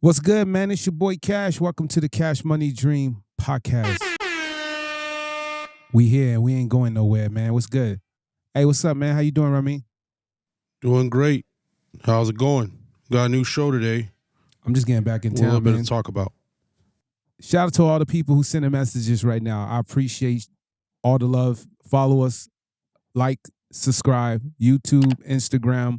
What's good, man? It's your boy Kash. Welcome to the Cash Money Dream Podcast. We here. We ain't going nowhere, man. What's good? Hey, what's up, man? How you doing, Rami? Doing great. How's it going? Got a new show today. I'm just getting back in A little town, bit man. to talk about. Shout out to all the people who sending messages right now. I appreciate all the love. Follow us, like, subscribe, YouTube, Instagram.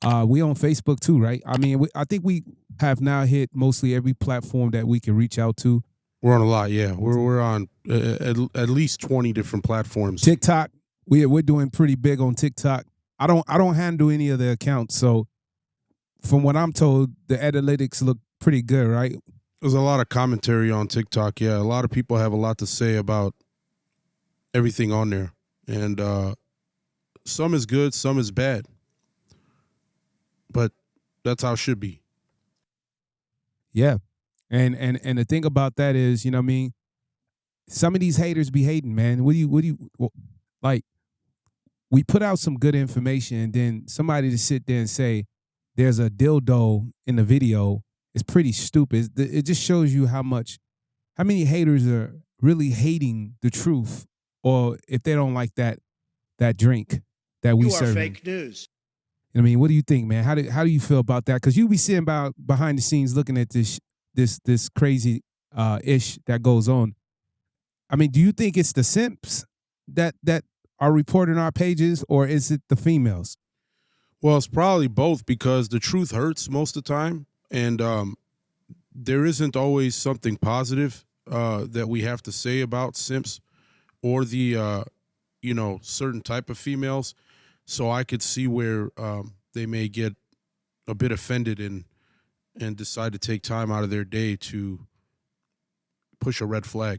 We on Facebook too, right? I mean, I think we have now hit mostly every platform that we can reach out to. We're on a lot, yeah. We're on at least 20 different platforms. TikTok, we're doing pretty big on TikTok. I don't handle any of the accounts, so from what I'm told, the analytics look pretty good, right? There's a lot of commentary on TikTok, yeah. A lot of people have a lot to say about everything on there. And some is good, some is bad. But that's how it should be. Yeah. And the thing about that is, you know what I mean? Some of these haters be hating, man. What do you like? We put out some good information, and then somebody to sit there and say there's a dildo in the video is pretty stupid. It just shows you how many haters are really hating the truth, or if they don't like that drink that we serve. You are fake news. I mean, what do you think, man? How do you feel about that? Because you be sitting behind the scenes looking at this crazy ish that goes on. I mean, do you think it's the simps that are reporting our pages, or is it the females? Well, it's probably both, because the truth hurts most of the time, and there isn't always something positive that we have to say about simps or the certain type of females. So I could see where they may get a bit offended and decide to take time out of their day to push a red flag.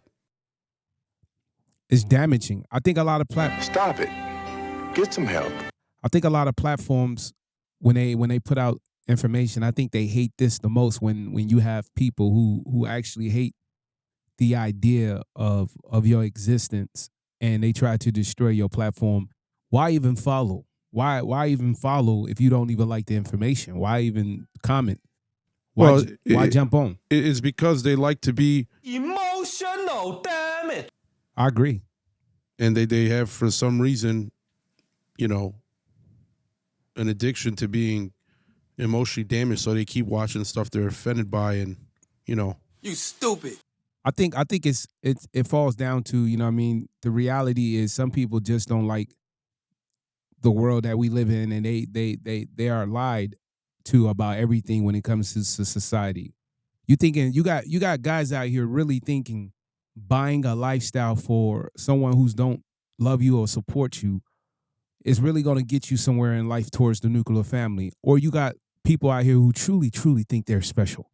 It's damaging. I think a lot of Stop it. Get some help. I think a lot of platforms, when they put out information, I think they hate this the most when you have people who actually hate the idea of your existence, and they try to destroy your platform. Why even follow? Why even follow if you don't even like the information? Why even comment? Why jump on? It's because they like to be emotional, damn it. I agree. And they have, for some reason, an addiction to being emotionally damaged, so they keep watching stuff they're offended by, and You stupid. I think it falls down to, you know what I mean, the reality is some people just don't like the world that we live in, and they are lied to about everything when it comes to society. You got guys out here really thinking buying a lifestyle for someone who's don't love you or support you is really going to get you somewhere in life towards the nuclear family. Or you got people out here who truly think they're special.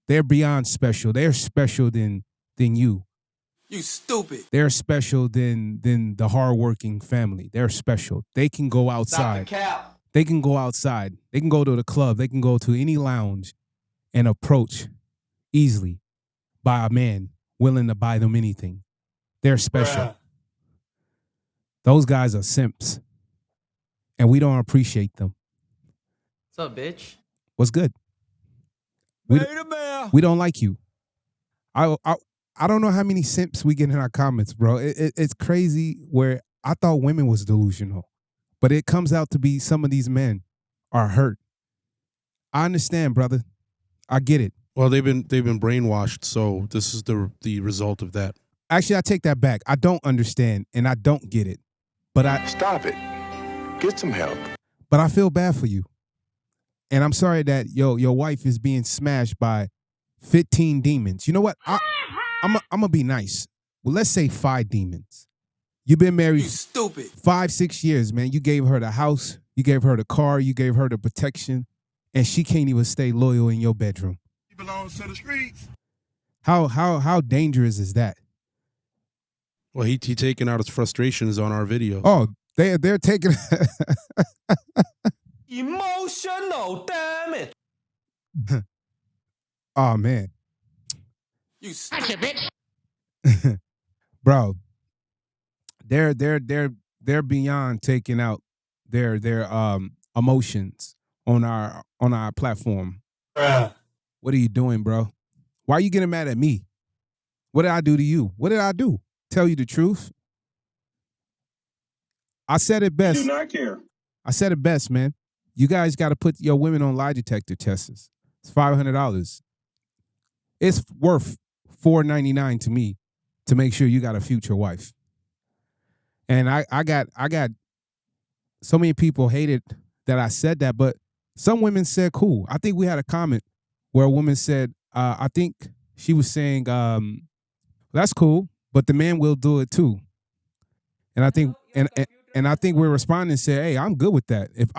They're beyond special. They're special than you. You stupid. They're special than the hardworking family. They're special. They can go outside. Stop the cap. They can go outside. They can go to the club. They can go to any lounge and approach easily by a man willing to buy them anything. They're special. Bruh. Those guys are simps, and we don't appreciate them. What's up, bitch? What's good? We don't like you. I don't know how many simps we get in our comments, bro. It's crazy where I thought women was delusional, but it comes out to be some of these men are hurt. I understand, brother. I get it. well, they've been brainwashed, so this is the result of that. Actually, I take that back. I don't understand and I don't get it, but Stop it. Get some help. But I feel bad for you, and I'm sorry that your wife is being smashed by 15 demons. You know what? I'm gonna be nice. Well, let's say 5 demons. You've been married You stupid. 5-6 years, man. You gave her the house, you gave her the car, you gave her the protection, and she can't even stay loyal in your bedroom. He belongs to the streets. How dangerous is that? Well, he taking out his frustrations on our videos. Oh, they're taking. Emotional, damn it. Oh man, You stupid. bro, they're beyond taking out their emotions on our platform. Bruh. What are you doing, bro? Why are you getting mad at me? What did I do to you? What did I do? Tell you the truth? I said it best. Do not care. I said it best, man. You guys got to put your women on lie detector tests. It's $500. It's worth $4.99 to me to make sure you got a future wife. And I got so many people hated that I said that, but some women said, cool. I think we had a comment where a woman said, I think she was saying, that's cool, but the man will do it too. And I think and I think we're responding and say, hey, I'm good with that. If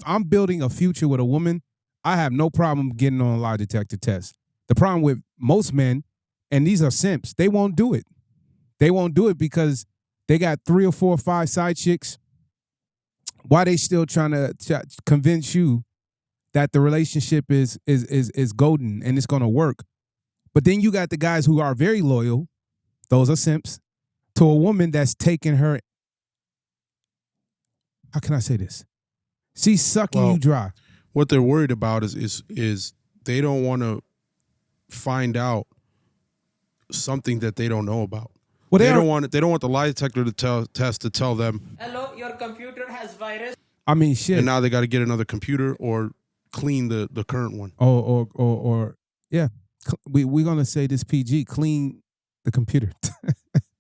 I'm building a future with a woman, I have no problem getting on a lie detector test. The problem with most men, and these are simps, they won't do it. They won't do it because they got 3 or 4 or 5 side chicks. Why they still trying to convince you that the relationship is golden and it's gonna work? But then you got the guys who are very loyal, those are simps, to a woman that's taking her. How can I say this? She's sucking you dry. What they're worried about is they don't want to find out something that they don't know about. Well, they don't want the lie detector test to tell them. Hello, your computer has virus. I mean, shit. And now they got to get another computer or clean the current one. Or yeah, we're gonna say this PG. Clean the computer.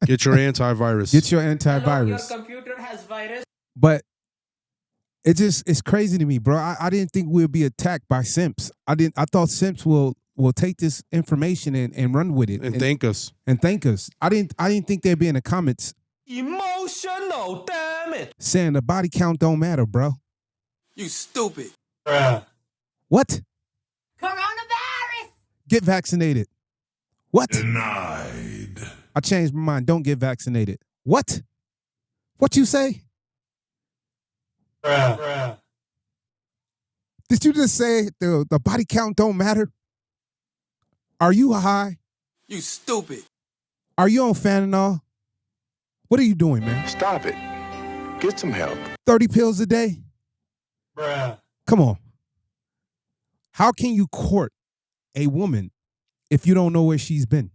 Get your antivirus. Get your antivirus. Hello, your computer has virus. But it's crazy to me, bro. I didn't think we'd be attacked by simps. I thought simps will take this information and run with it and thank us. And thank us. I didn't think they'd be in the comments Emotional, damn it. saying the body count don't matter, bro. You stupid. What? Coronavirus. Get vaccinated. What? Denied. I changed my mind. Don't get vaccinated. What? What you say? Did you just say the body count don't matter? Are you high? You stupid. Are you on Fentanyl? What are you doing, man? Stop it. Get some help. 30 pills a day? Come on. How can you court a woman if you don't know where she's been?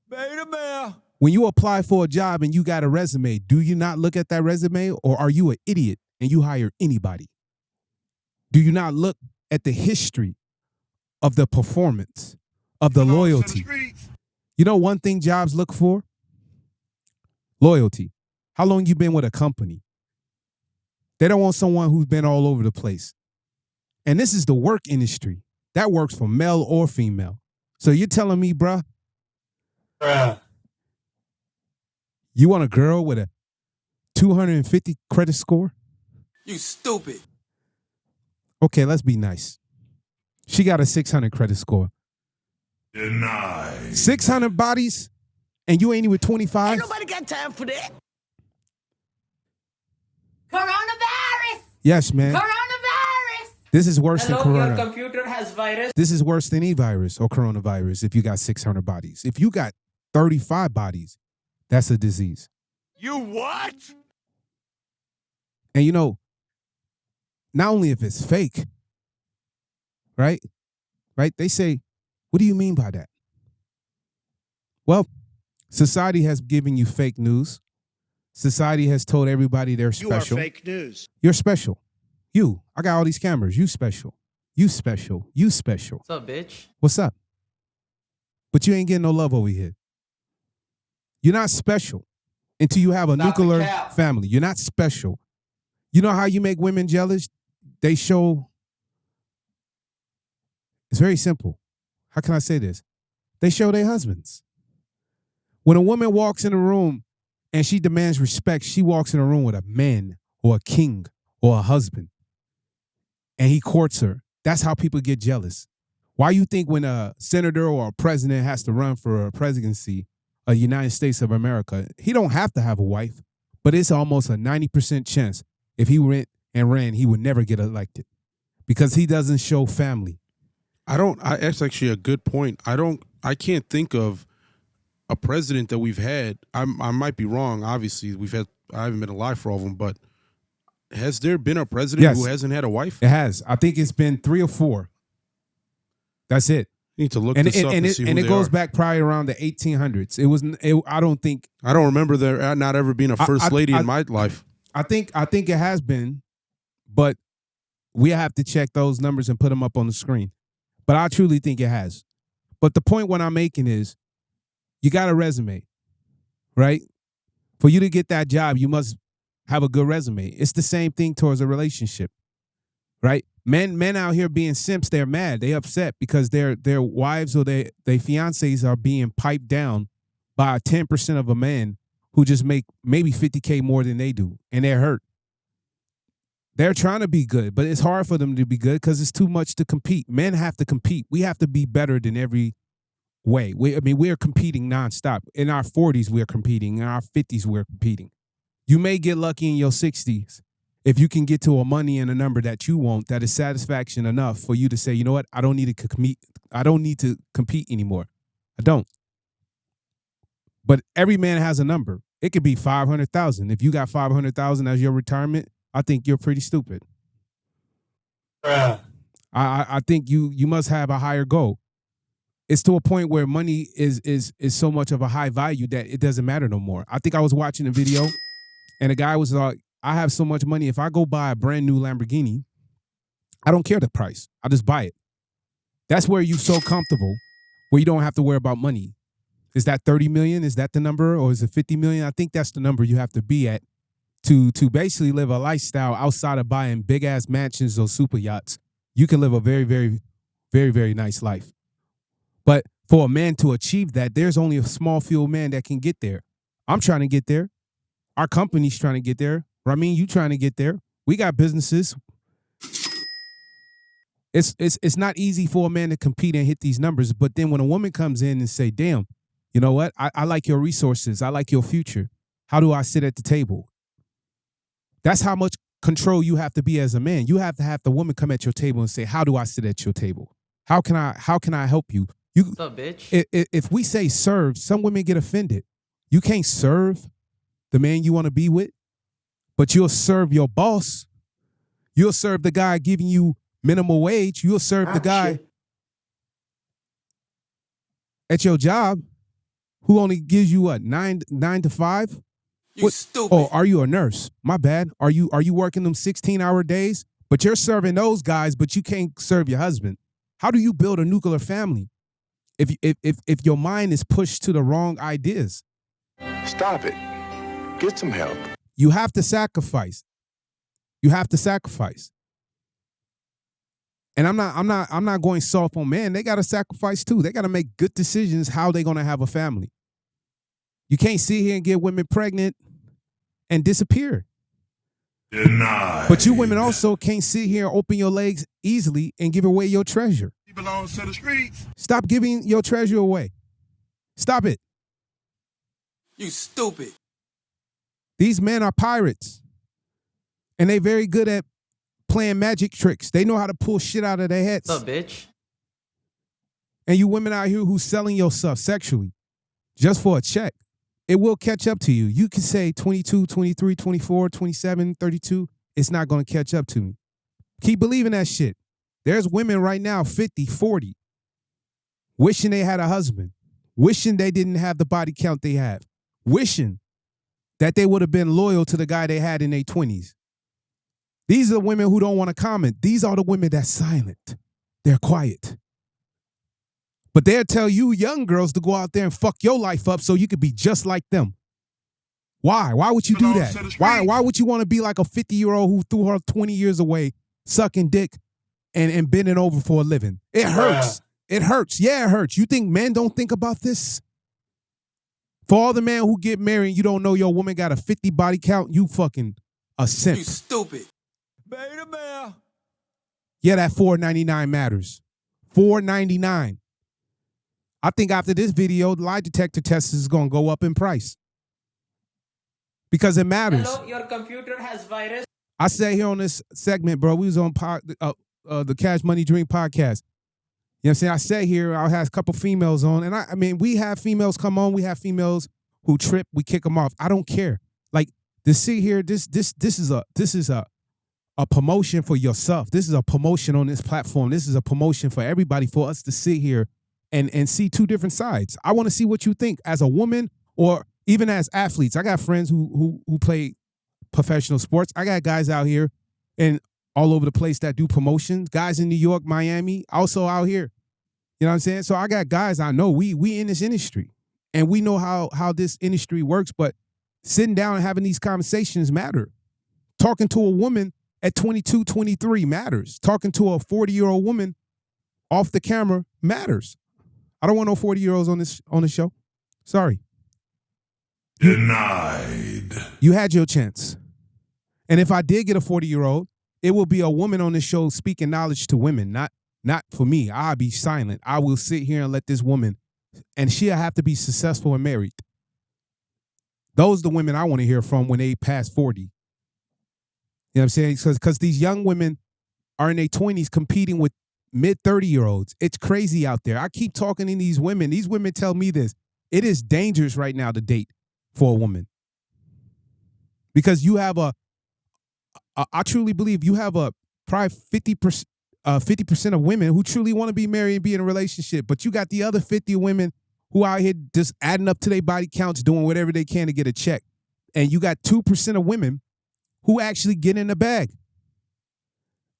Beta bear. When you apply for a job and you got a resume, do you not look at that resume, or are you an idiot and you hire anybody? Do you not look at the history of the performance, of the loyalty? You know one thing jobs look for? Loyalty. How long you been with a company? They don't want someone who's been all over the place. And this is the work industry. That works for male or female. So you're telling me, bruh, you want a girl with a 250 credit score? You stupid. Okay, let's be nice. She got a 600 credit score. Denied. 600 bodies, and you ain't even 25? Ain't nobody got time for that. Coronavirus. Yes, man. Coronavirus. This is worse Hello, than your corona. computer has virus. This is worse than e-virus or coronavirus if you got 600 bodies. If you got 35 bodies, that's a disease. You what? And you know, not only if it's fake, right? Right? They say, what do you mean by that? Well, society has given you fake news. Society has told everybody they're special. You are fake news. You're special. You. I got all these cameras. You special. You special. You special. What's up, bitch? What's up? But you ain't getting no love over here. You're not special until you have a Stop the nuclear cap. family. You're not special. You know how you make women jealous? They show. It's very simple. How can I say this? They show their husbands. When a woman walks in a room and she demands respect, she walks in a room with a man or a king or a husband, and he courts her. That's how people get jealous. Why you think when a senator or a president has to run for a presidency of the United States of America, he don't have to have a wife, but it's almost a 90% chance if he went and ran, he would never get elected because he doesn't show family. That's actually a good point. I can't think of a president that we've had. I might be wrong. Obviously, I haven't been alive for all of them, but Has there been a president Yes. who hasn't had a wife? It has. I think it's been 3 or 4. That's it. You need to look And this up and see who it they goes are. back probably around the 1800s. It was. I don't think. I don't remember there not ever being a first lady in my life. I think it has been, but we have to check those numbers and put them up on the screen. But I truly think it has. But the point what I'm making is, you got a resume, right? For you to get that job, you must have a good resume. It's the same thing towards a relationship, right? Men out here being simps, they're mad, they upset because their wives or their fiancés are being piped down by 10% of a man who just make maybe 50K more than they do, and they're hurt. They're trying to be good, but it's hard for them to be good because it's too much to compete. Men have to compete. We have to be better than every way. We're competing nonstop. In our 40s, we're competing. In our 50s, we're competing. You may get lucky in your 60s if you can get to a money and a number that you want that is satisfaction enough for you to say, you know what, I don't need to compete. I don't need to compete anymore. I don't. But every man has a number. It could be 500,000. If you got 500,000 as your retirement, I think you're pretty stupid. I think you must have a higher goal. It's to a point where money is so much of a high value that it doesn't matter no more. I think I was watching a video and a guy was like, I have so much money. If I go buy a brand new Lamborghini, I don't care the price. I just buy it. That's where you're so comfortable, where you don't have to worry about money. Is that 30 million? Is that the number? Or is it 50 million? I think that's the number you have to be at to basically live a lifestyle outside of buying big ass mansions or super yachts. You can live a very, very, very, very nice life. But for a man to achieve that, there's only a small few of men that can get there. I'm trying to get there. Our company's trying to get there. Ramin, you trying to get there. We got businesses. It's not easy for a man to compete and hit these numbers. But then when a woman comes in and say, damn, you know what? I like your resources. I like your future. How do I sit at the table? That's how much control you have to be as a man. You have to have the woman come at your table and say, how do I sit at your table? How can I help you? What's up, bitch? If we say serve, some women get offended. You can't serve the man you want to be with, but you'll serve your boss. You'll serve the guy giving you minimum wage. You'll serve the guy at your job who only gives you what, 9 to 5? You stupid. Oh, are you a nurse? My bad. Are you working them 16-hour days? But you're serving those guys, but you can't serve your husband. How do you build a nuclear family if your mind is pushed to the wrong ideas? Stop it. Get some help. You have to sacrifice. You have to sacrifice. And I'm not going soft on men. They got to sacrifice too. They got to make good decisions how they're going to have a family. You can't sit here and get women pregnant and disappear. Denied. But you women also can't sit here and open your legs easily and give away your treasure. He belongs to the streets. Stop giving your treasure away. Stop it. You stupid. These men are pirates. And they very good at playing magic tricks. They know how to pull shit out of their heads. What's up, bitch? And you women out here who's selling yourself sexually just for a check, it will catch up to you. You can say 22, 23, 24, 27, 32. It's not going to catch up to me. Keep believing that shit. There's women right now, 50, 40, wishing they had a husband, wishing they didn't have the body count they have, wishing that they would have been loyal to the guy they had in their 20s. These are the women who don't want to comment. These are the women that's silent. They're quiet. But they'll tell you young girls to go out there and fuck your life up so you could be just like them. Why? Why would you do that? Why would you want to be like a 50-year-old who threw her 20 years away, sucking dick and bending over for a living? It hurts. It hurts. Yeah, it hurts. You think men don't think about this? For all the men who get married and you don't know your woman got a 50 body count, you fucking a simp. You stupid. Beta male. Yeah, that $4.99 matters. $4.99. I think after this video, the lie detector test is going to go up in price. Because it matters. Hello, your computer has virus. I say here on this segment, bro, we was on the Cash Money Dream Podcast. You know what I'm saying? I say here, I have a couple females on. And I mean, we have females come on. We have females who trip. We kick them off. I don't care. Like, to see here, this is a promotion for yourself. This is a promotion on this platform. This is a promotion for everybody, for us to sit here and see two different sides. I want to see what you think as a woman or even as athletes. I got friends who play professional sports. I got guys out here and all over the place that do promotions. Guys in New York, Miami, also out here. You know what I'm saying? So I got guys I know. We in this industry, and we know how this industry works. But sitting down and having these conversations matter. Talking to a woman at 22, 23 matters. Talking to a 40-year-old woman off the camera matters. I don't want no 40-year-olds on this show. Sorry. Denied. You had your chance. And if I did get a 40-year-old, it will be a woman on this show speaking knowledge to women, not for me. I'll be silent. I will sit here and let this woman, and she'll have to be successful and married. Those are the women I want to hear from when they pass 40. You know what I'm saying? Because these young women are in their 20s competing with mid-30-year-olds. It's crazy out there. I keep talking to these women. These women tell me this. It is dangerous right now to date for a woman. Because you have I truly believe you have probably 50% of women who truly want to be married and be in a relationship. But you got the other 50 women who out here just adding up to their body counts, doing whatever they can to get a check. And you got 2% of women who actually get in the bag.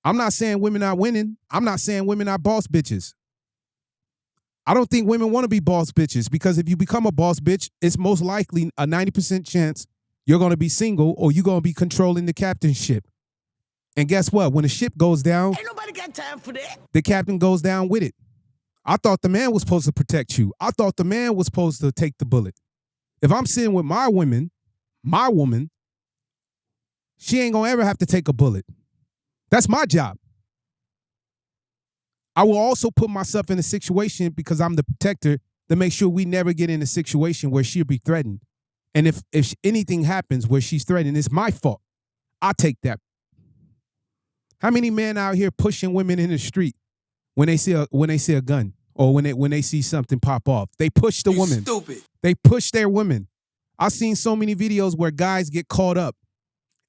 I'm not saying women are winning. I'm not saying women are boss bitches. I don't think women want to be boss bitches, because if you become a boss bitch, it's most likely a 90% chance you're going to be single or you're going to be controlling the captainship. And guess what? When the ship goes down, Ain't nobody got time for that. the captain goes down with it. I thought the man was supposed to protect you. I thought the man was supposed to take the bullet. If I'm sitting with my woman, she ain't going to ever have to take a bullet. That's my job. I will also put myself in a situation, because I'm the protector, to make sure we never get in a situation where she'll be threatened. And if anything happens where she's threatened, it's my fault. I take that. How many men out here pushing women in the street when they see a gun or when they see something pop off? They push the woman. Stupid. They push their women. I've seen so many videos where guys get caught up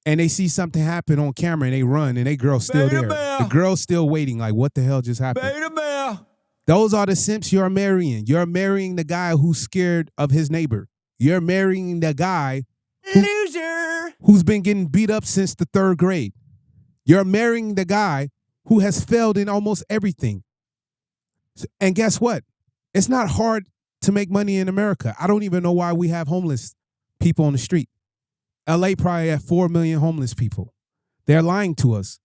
and they see something happen on camera and they run and they girl's still there. The girl's still waiting, like, what the hell just happened? Beta male. Those are the simps you're marrying. You're marrying the guy who's scared of his neighbor. You're marrying the guy who's been getting beat up since the 3rd grade. You're marrying the guy who has failed in almost everything. And guess what? It's not hard to make money in America. I don't even know why we have homeless people on the street. LA probably have 4 million homeless people. They're lying to us.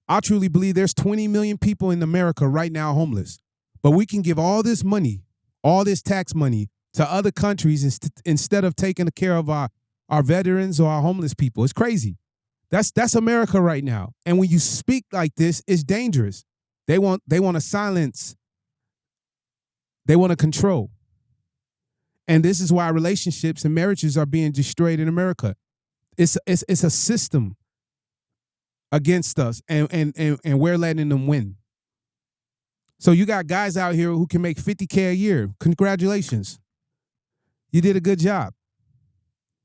I truly believe there's 20 million people in America right now homeless. But we can give all this money, all this tax money, to other countries instead of taking care of our veterans or our homeless people. It's crazy. That's America right now. And when you speak like this, it's dangerous. They want to silence. They want to control. And this is why relationships and marriages are being destroyed in America. It's a system against us, and we're letting them win. So you got guys out here who can make $50K a year. Congratulations. You did a good job.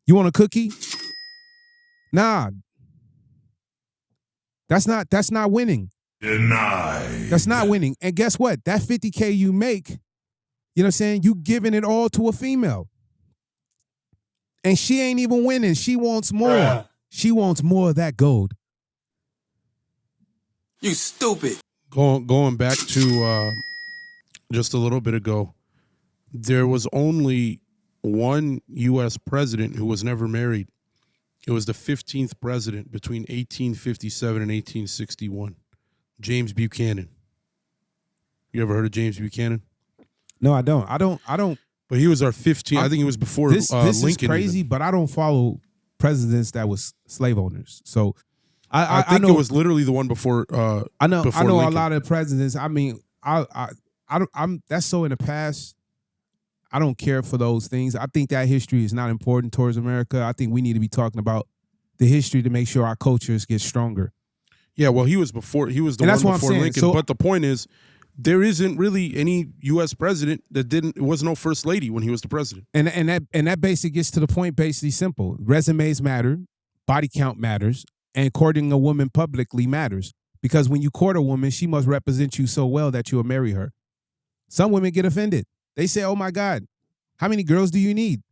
You want a cookie? Nah. That's not winning. Denied. That's not winning. And guess what? That $50K you make, you know what I'm saying? You giving it all to a female. And she ain't even winning. She wants more. Bruh. She wants more of that gold. You stupid. Going back to just a little bit ago, there was only one U.S. president who was never married. It was the 15th president between 1857 and 1861, James Buchanan. You ever heard of James Buchanan? No, I don't. But he was our 15th. I think he was before This Lincoln. is crazy, even. but I don't follow presidents that was slave owners. So I think know, it was literally the one before. I know before a Lincoln. lot of presidents. I mean, I'm that's so in the past. I don't care for those things. I think that history is not important towards America. I think we need to be talking about the history to make sure our cultures get stronger. Yeah, well, he was before. He was the And one that's what I'm before saying. Lincoln. So- but the point is, there isn't really any U.S. president that didn't. It was no first lady when he was the president. And that basically gets to the point. Basically simple. Resumes matter. Body count matters. and courting a woman publicly matters. Because when you court a woman, she must represent you so well that you'll marry her. Some women get offended. They say, oh my God, how many girls do you need?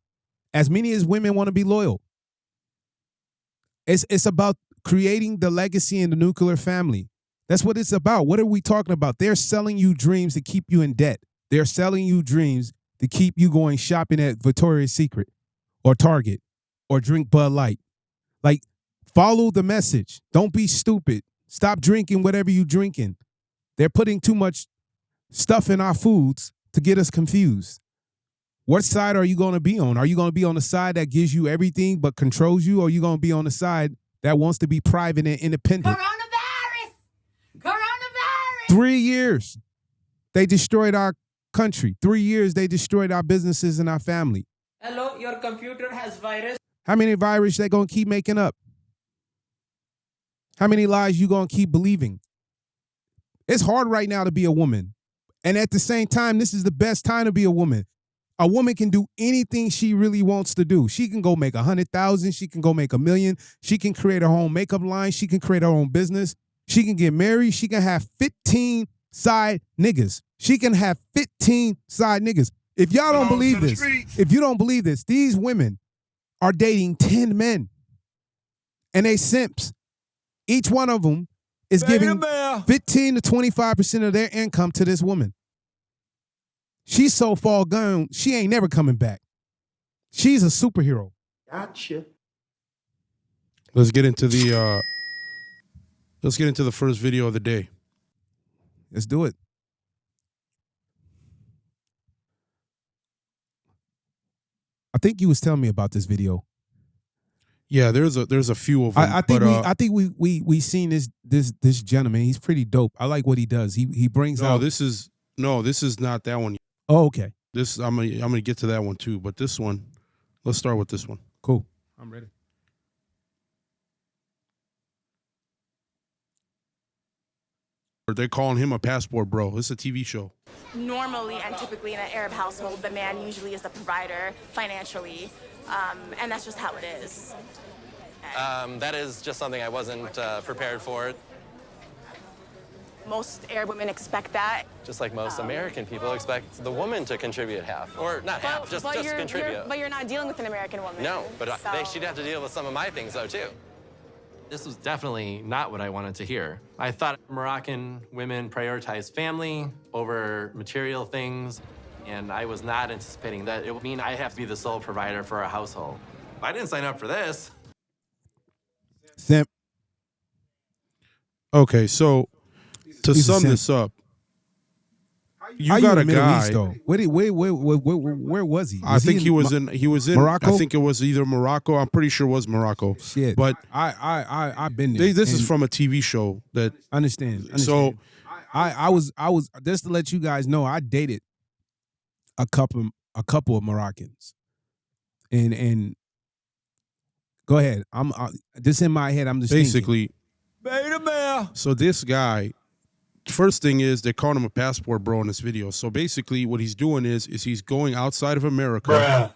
As many as women want to be loyal. It's about creating the legacy in the nuclear family. That's what it's about. What are we talking about? They're selling you dreams to keep you in debt. They're selling you dreams to keep you going shopping at Victoria's Secret or Target or drink Bud Light. Like, follow the message. Don't be stupid. Stop drinking whatever you're drinking. They're putting too much stuff in our foods to get us confused. What side are you going to be on? Are you going to be on the side that gives you everything but controls you? Or are you going to be on the side that wants to be private and independent? Coronavirus! Coronavirus! 3 years, they destroyed our country. 3 years, they destroyed our businesses and our family. Hello, your computer has virus. How many viruses they going to keep making up? How many lies you going to keep believing? It's hard right now to be a woman. And at the same time, this is the best time to be a woman. A woman can do anything she really wants to do. She can go make 100,000. She can go make $1 million. She can create her own makeup line. She can create her own business. She can get married. She can have 15 side niggas. She can have 15 side niggas. If y'all don't believe this, if you don't believe this, these women are dating 10 men. And they simps. Each one of them is giving 15 to 25% of their income to this woman. She's so far gone, she ain't never coming back. She's a superhero. Gotcha. Let's get into the first video of the day. Let's do it. I think you was telling me about this video. Yeah, there's a few of them. I think we seen this gentleman. He's pretty dope. I like what he does. He brings out. This is not that one. Oh, okay. I'm gonna get to that one too, but this one, let's start with this one. Cool. I'm ready. They're calling him a passport bro. It's a TV show. Normally and typically in an Arab household, the man usually is the provider financially, and that's just how it is. That is just something I wasn't prepared for. Most Arab women expect that. Just like most American people expect the woman to contribute half. Or not half, just contribute. But you're not dealing with an American woman. No, but she'd have to deal with some of my things, though, too. This was definitely not what I wanted to hear. I thought Moroccan women prioritize family over material things, and I was not anticipating that it would mean I have to be the sole provider for a household. I didn't sign up for this. Simp. Okay, so to sum this up, you got a guy. Where was he? I think he was in Morocco. I think it was either Morocco. I'm pretty sure it was Morocco. Shit, but I've been there. This is from a TV show that. Understand. So I was just to let you guys know, I dated a couple of Moroccans, and go ahead. I'm this in my head. I'm just basically. Beta. So this guy. First thing is they're calling him a passport bro in this video. So basically what he's doing is he's going outside of America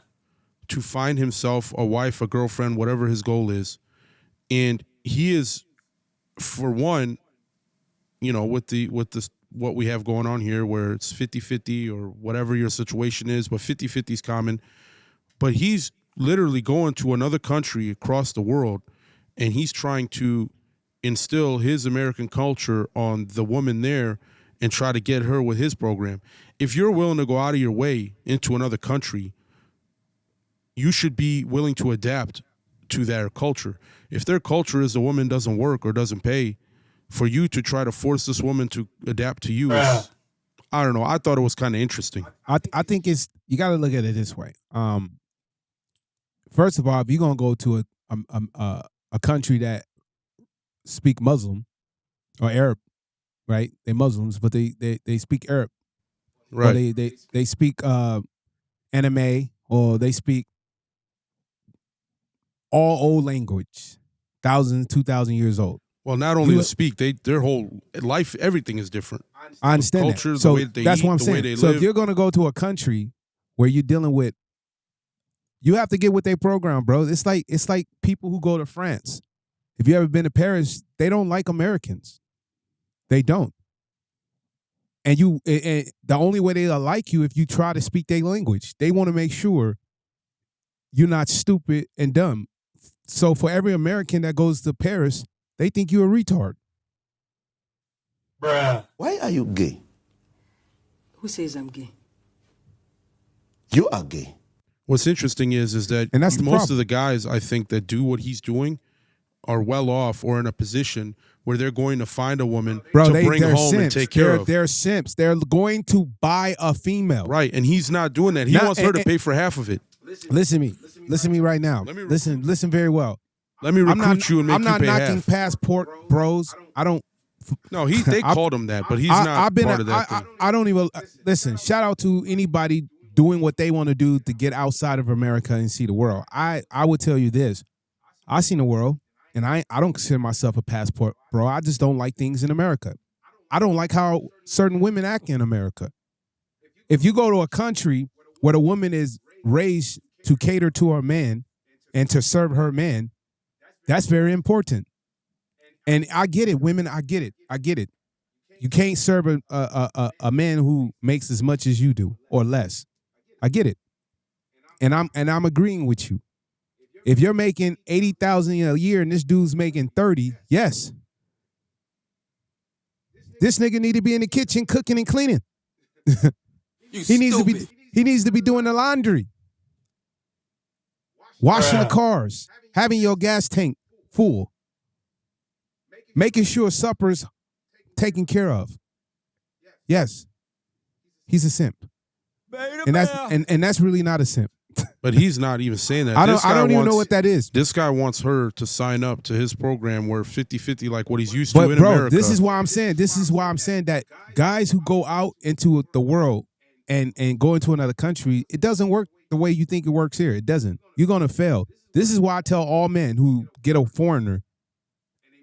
to find himself a wife, a girlfriend, whatever his goal is. And he is, for one, with what we have going on here where it's 50-50 or whatever your situation is, but 50-50 is common. But he's literally going to another country across the world and he's trying to instill his American culture on the woman there and try to get her with his program. If you're willing to go out of your way into another country, you should be willing to adapt to their culture. If their culture is the woman doesn't work or doesn't pay, for you to try to force this woman to adapt to you is, I don't know. I thought it was kind of interesting. I think you got to look at it this way. First of all, if you're gonna go to a country that speak Muslim or Arab, right? They're Muslims, but they speak Arab. Right. Or they speak anime, or they speak all old language, 1,000, 2,000 years old. Well, not only to speak, their whole life, everything is different. I understand cultures, that. So the way they that's eat, what I'm the saying. way they So live. if you're going to go to a country where you're dealing with, you have to get with their program, bro. It's like people who go to France. If you ever been to Paris, they don't like Americans. They don't. And the only way they'll like you if you try to speak their language. They want to make sure you're not stupid and dumb. So for every American that goes to Paris, they think you're a retard. Bruh. Why are you gay? Who says I'm gay? You are gay. What's interesting is that and that's the most problem. of the guys, I think, that do what he's doing are well off or in a position where they're going to find a woman to bring they're home simps. and take care of. They're simps. They're going to buy a female. Right, and he's not doing that. He wants her to pay for half of it. Listen to me right now. Listen very well. Let me recruit you and make I'm not you pay knocking half. passport bros. I don't. No, they called him that, but he's not part of that thing. I don't even listen. Shout out to anybody doing what they want to do to get outside of America and see the world. I would tell you this. I seen the world, and I don't consider myself a passport bro. I just don't like things in America. I don't like how certain women act in America. If you go to a country where the woman is raised to cater to her man and to serve her man, that's very important. And I get it, women. I get it. You can't serve a man who makes as much as you do or less. I get it, and I'm agreeing with you. If you're making $80,000 a year and this dude's making 30, yes, this nigga need to be in the kitchen cooking and cleaning. He needs to be doing the laundry, washing the cars, having your gas tank full, making sure supper's taken care of. Yes, he's a simp, and that's really not a simp. But he's not even saying that. I don't even know what that is. This guy wants her to sign up to his program where 50-50, like what he's used to in bro, America. this is why I'm saying that guys who go out into the world and go into another country, it doesn't work the way you think it works here. It doesn't. You're going to fail. This is why I tell all men who get a foreigner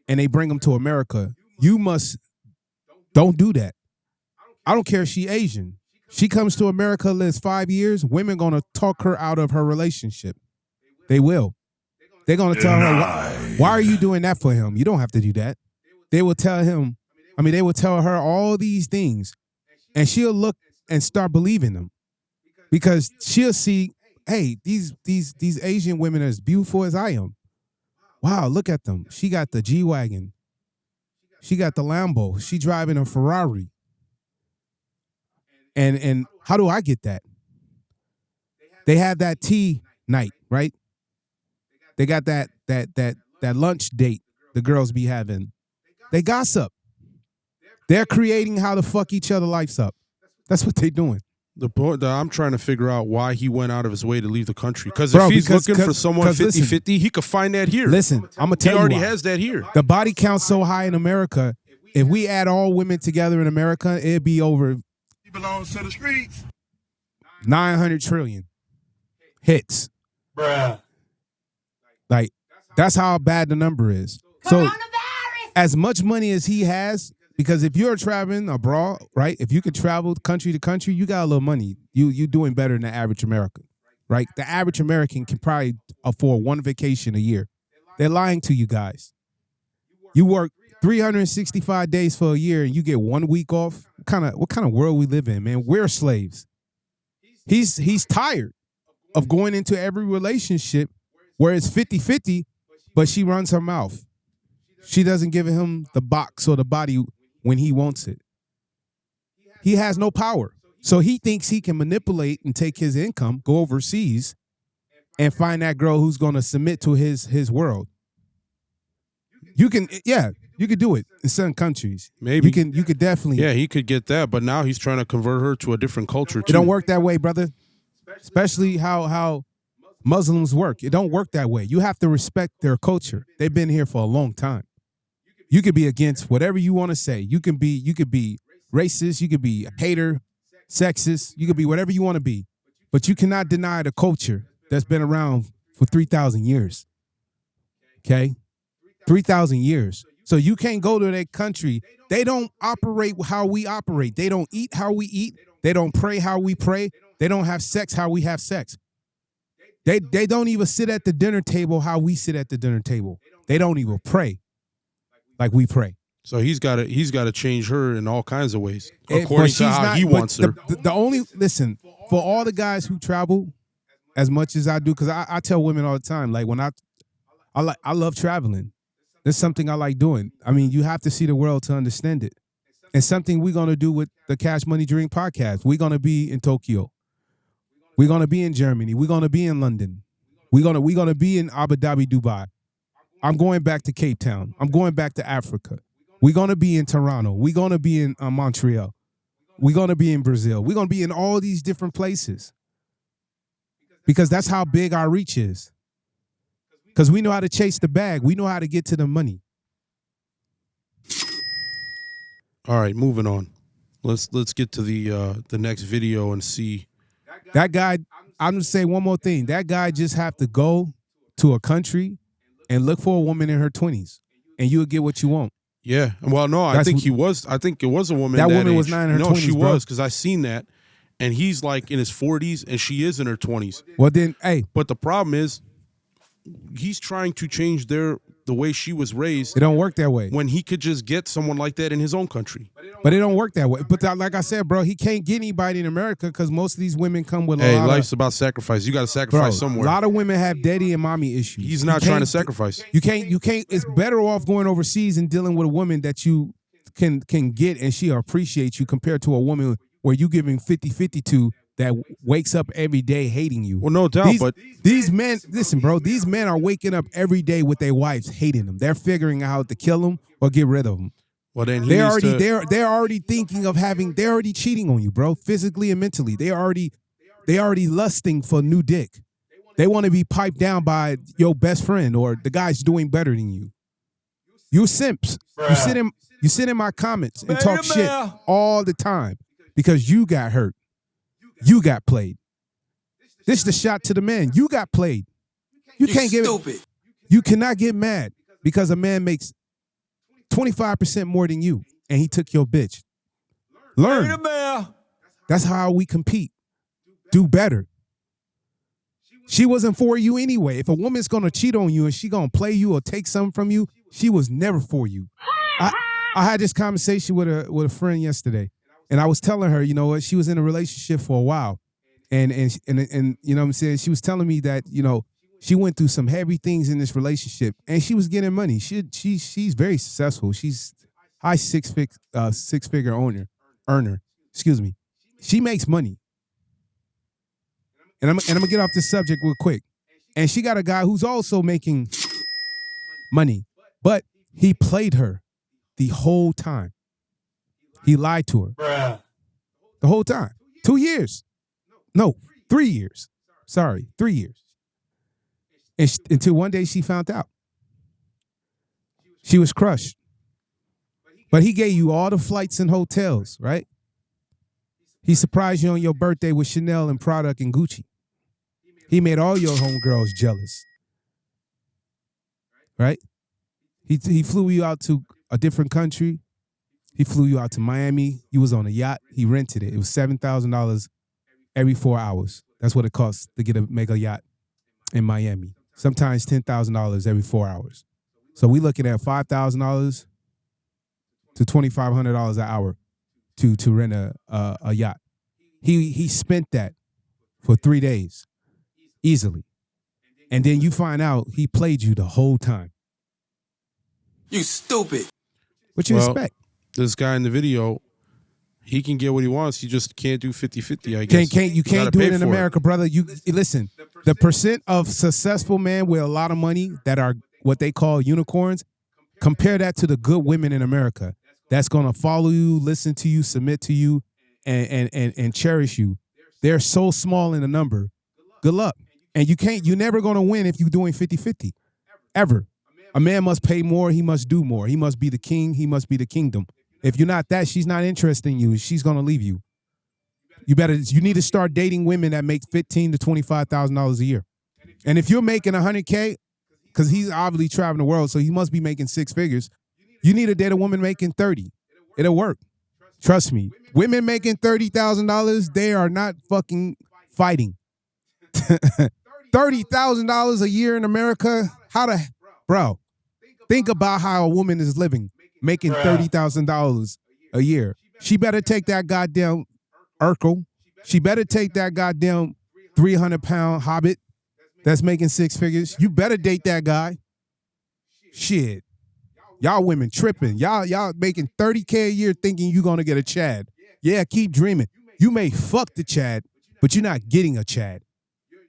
and they bring them to America, don't do that. I don't care if she Asian. She comes to America, lives 5 years, women going to talk her out of her relationship. They will. They're going to tell her, why are you doing that for him? You don't have to do that. They will tell her all these things, and she'll look and start believing them because she'll see, hey, these Asian women are as beautiful as I am. Wow, look at them. She got the G-Wagon. She got the Lambo. She driving a Ferrari. And how do I get that? They have that tea night, right? They got that lunch date the girls be having. They gossip. They're creating how to fuck each other lives up. That's what they're doing. The point that I'm trying to figure out why he went out of his way to leave the country. Because if he's looking for someone 50-50, he could find that here. Listen, I'm going to tell you he already why. has that here. The body count's so high in America. If we add all women together in America, it'd be over He belongs to the streets. 900 trillion hits. Bruh. Like, that's how bad the number is. So, as much money as he has, because if you're traveling abroad, right, if you could travel country to country, you got a little money. You're doing better than the average American, right? The average American can probably afford one vacation a year. They're lying to you guys. You work 365 days for a year and you get 1 week off. What kind of world we live in, man? We're slaves. He's tired of going into every relationship where it's 50-50, but she runs her mouth. She doesn't give him the box or the body when he wants it. He has no power. So he thinks he can manipulate and take his income, go overseas, and find that girl who's going to submit to his world. You could do it in certain countries. Maybe you could definitely. Yeah, he could get that, but now he's trying to convert her to a different culture too. It don't work that way, brother. Especially how Muslims work. It don't work that way. You have to respect their culture. They've been here for a long time. You could be against whatever you want to say. You could be racist. You could be a hater, sexist. You could be whatever you want to be, but you cannot deny the culture that's been around for 3,000 years. Okay, 3,000 years. So you can't go to their country. They don't operate how we operate. They don't eat how we eat. They don't pray how we pray. They don't have sex how we have sex. They don't even sit at the dinner table how we sit at the dinner table. They don't even pray like we pray. So he's got to change her in all kinds of ways, But according she's to how not- he but wants her. The only, listen, for all the guys who travel as much as I do, because I tell women all the time, like when I love traveling. It's something I like doing. I mean, you have to see the world to understand it. It's something we're going to do with the Cash Money Dream Podcast. We're going to be in Tokyo. We're going to be in Germany. We're going to be in London. We're going to be in Abu Dhabi, Dubai. I'm going back to Cape Town. I'm going back to Africa. We're going to be in Toronto. We're going to be in Montreal. We're going to be in Brazil. We're going to be in all these different places because that's how big our reach is. Because we know how to chase the bag. We know how to get to the money. All right, moving on. Let's get to the next video and see. That guy, I'm going to say one more thing. That guy just have to go to a country and look for a woman in her 20s, and you'll get what you want. Yeah. Well, no, I think it was a woman. That woman age. was not in her 20s, No, she bro. was, because I seen that. And he's like in his 40s, and she is in her 20s. Well, then, hey. But the problem is, he's trying to change the way she was raised. It don't work that way. When he could just get someone like that in his own country. But it don't work that way. But like I said, bro, he can't get anybody in America because most of these women come with a lot life's about sacrifice. You got to sacrifice somewhere. A lot of women have daddy and mommy issues. He's not trying to sacrifice. You can't. It's better off going overseas and dealing with a woman that you can get and she appreciates you compared to a woman where you giving 50-50 to that wakes up every day hating you. Well, no doubt, but these men, listen, bro, these men are waking up every day with their wives hating them. They're figuring out how to kill them or get rid of them. Well, then they're already thinking of they're already cheating on you, bro, physically and mentally. They already lusting for new dick. They want to be piped down by your best friend or the guy's doing better than you. You simps. Bruh. You sit in my comments and talk shit all the time because you got hurt. You got played. This is the shot to the man. You got played. You can't get stupid. You cannot get mad because a man makes 25% more than you and he took your bitch. Learn. That's how we compete. Do better. She wasn't for you anyway. If a woman's gonna cheat on you and she gonna play you or take something from you, she was never for you. I had this conversation with a friend yesterday. And I was telling her, you know what, she was in a relationship for a while. And you know what I'm saying? She was telling me that, you know, she went through some heavy things in this relationship and she was getting money. She's very successful. She's high six-figure earner. Excuse me. She makes money. And I'm gonna get off this subject real quick. And she got a guy who's also making money, but he played her the whole time. He lied to her. Bruh. The whole time. 2 years. No, 3 years. Sorry, 3 years. And until one day she found out. She was crushed. But he gave you all the flights and hotels, right? He surprised you on your birthday with Chanel and Prada and Gucci. He made all your homegirls jealous. Right? He flew you out to a different country. He flew you out to Miami. You was on a yacht. He rented it. It was $7,000 every 4 hours. That's what it costs to make a yacht in Miami. Sometimes $10,000 every 4 hours. So we looking at $5,000 to $2,500 an hour to rent a yacht. He spent that for 3 days easily. And then you find out he played you the whole time. You stupid. What you expect? This guy in the video, he can get what he wants. He just can't do 50-50, I guess. You can't do it in America, brother. You listen, the percent of successful men with a lot of money that are what they call unicorns, compare that to the good women in America that's gonna follow you, listen to you, submit to you, and cherish you. They're so small in a number. Good luck. And you're never gonna win if you're doing 50-50. Ever. A man must pay more, he must do more. He must be the king, he must be the kingdom. If you're not that, she's not interested in you. She's gonna leave you. You need to start dating women that make $15,000 to $25,000 a year. And if you're making $100K, because he's obviously traveling the world, so he must be making six figures. You need to date a woman making 30. It'll work. Trust me. Women making $30,000, they are not fucking fighting. $30,000 a year in America? Bro, Think about how a woman is living, making $30,000 a year. She better take that goddamn Urkel. She better take that goddamn 300-pound hobbit that's making 6 figures. You better date that guy. Shit. Y'all women tripping. Y'all making $30K a year thinking you're going to get a Chad. Yeah, keep dreaming. You may fuck the Chad, but you're not getting a Chad.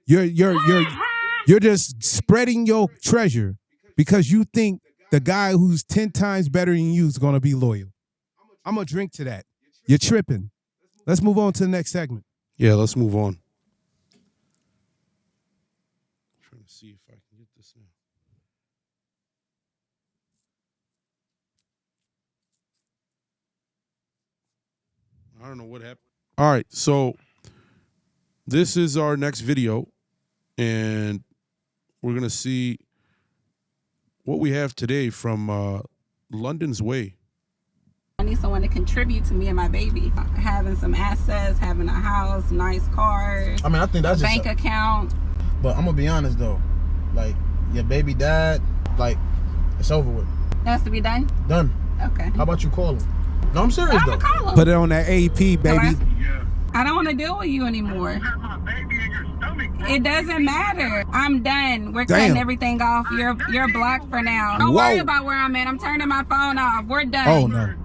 You're just spreading your treasure because you think the guy who's 10 times better than you is going to be loyal. I'm going to drink to that. You're tripping. Let's move on to the next segment. Yeah, let's move on. I'm trying to see if I can get this in. I don't know what happened. All right, so this is our next video, and we're going to see what we have today from London's Way. I need someone to contribute to me and my baby. Having some assets, having a house, nice cars. I mean, I think that's bank just account. But I'm gonna be honest though, like your baby dad, like it's over with. It has to be done. Done. Okay. How about you call him? No, I'm serious though. Call him. Put it on that AP, baby. I don't want to deal with you anymore. It doesn't matter. I'm done. We're cutting everything off. You're blocked for now. Don't worry about where I'm at. I'm turning my phone off. We're done. Oh no.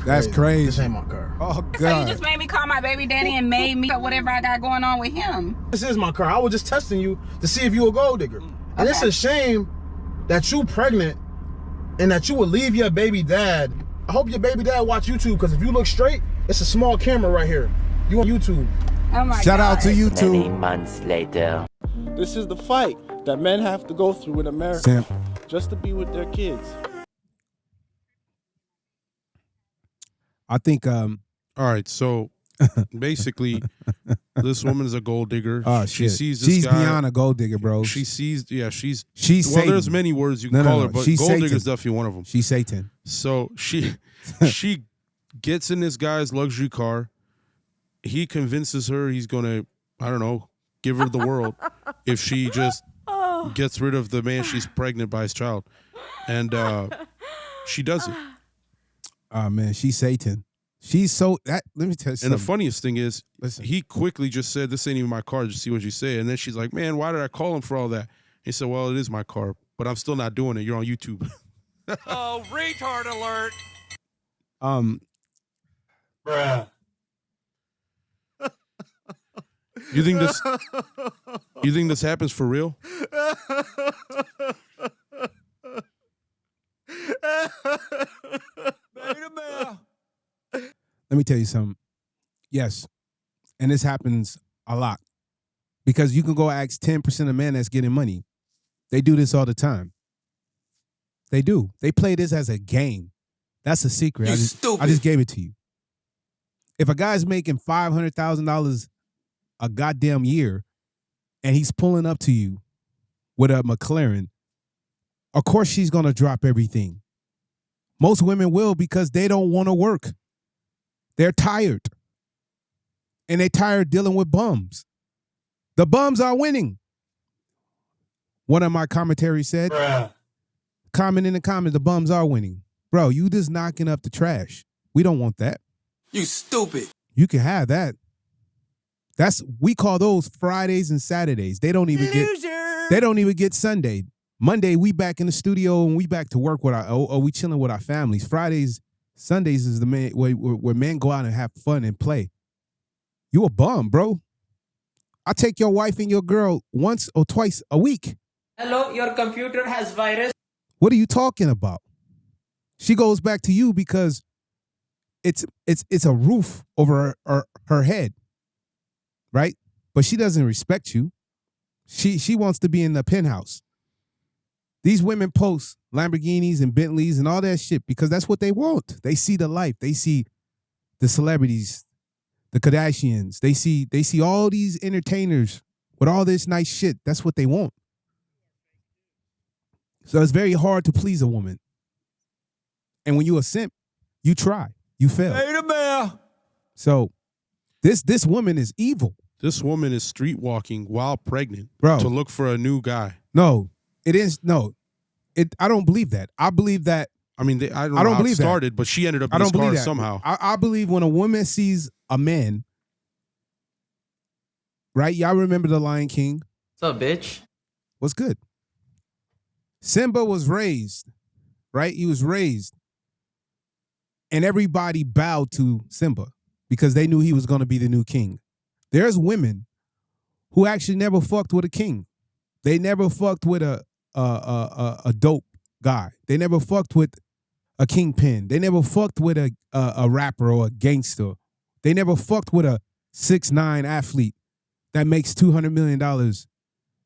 That's crazy. This ain't my car. Oh God. So you just made me call my baby daddy and made me whatever I got going on with him. This is my car. I was just testing you to see if you a gold digger. And it's a shame that you pregnant and that you would leave your baby dad. I hope your baby dad watch YouTube, because if you look straight, it's a small camera right here. You on YouTube. Oh my Shout God. out to YouTube. Many months later. This is the fight that men have to go through in America Simp. just to be with their kids. I think All right, so basically this woman is a gold digger. Oh, she shit. sees this She's guy. Beyond a gold digger, bro. She sees she's well, Satan. there's many words you can call her, but She's gold Satan. digger is definitely one of them. She's Satan. So she gets in this guy's luxury car. He convinces her he's gonna, I don't know, give her the world if she just gets rid of the man she's pregnant by his child. And she does it. Oh man, she's Satan. She's so that. Let me tell you something. And the funniest thing is, Listen. he quickly just said, "This ain't even my car. Just see what you say." And then she's like, "Man, why did I call him for all that?" He said, "Well, it is my car, but I'm still not doing it. You're on YouTube." Oh, retard alert. Bruh. You think this happens for real? Let me tell you something. Yes, and this happens a lot because you can go ask 10% of men that's getting money. They do this all the time. They do. They play this as a game. That's a secret. You I just gave it to you. If a guy's making $500,000 a goddamn year and he's pulling up to you with a McLaren, of course she's going to drop everything. Most women will because they don't want to work. They're tired. And they're tired dealing with bums. The bums are winning. One of my commentaries said, Bruh. comment in the comments, the bums are winning. Bro, you just knocking up the trash. We don't want that. You stupid. You can have that. We call those Fridays and Saturdays. They don't even get Sunday. Monday, we back in the studio and we back to work with we chilling with our families. Fridays, Sundays is the man where men go out and have fun and play. You a bum, bro. I take your wife and your girl once or twice a week. Hello, your computer has virus. What are you talking about? She goes back to you because it's a roof over her head, right? But she doesn't respect you. She wants to be in the penthouse. These women post Lamborghinis and Bentleys and all that shit because that's what they want. They see the life. They see the celebrities, the Kardashians. They see all these entertainers with all this nice shit. That's what they want. So it's very hard to please a woman. And when you a simp, you try. You fail. Hey, the bear. So this woman is evil. This woman is street walking while pregnant, bro, to look for a new guy. No, it is no. I don't believe that. I believe that. I mean, I don't know how it started, but she ended up in his car somehow. I believe when a woman sees a man, right? Y'all remember The Lion King? What's up, bitch? What's good? Simba was raised, right? He was raised. And everybody bowed to Simba because they knew he was going to be the new king. There's women who actually never fucked with a king. They never fucked with a dope guy. They never fucked with a kingpin. They never fucked with a rapper or a gangster. They never fucked with a 6'9" athlete that makes $200 million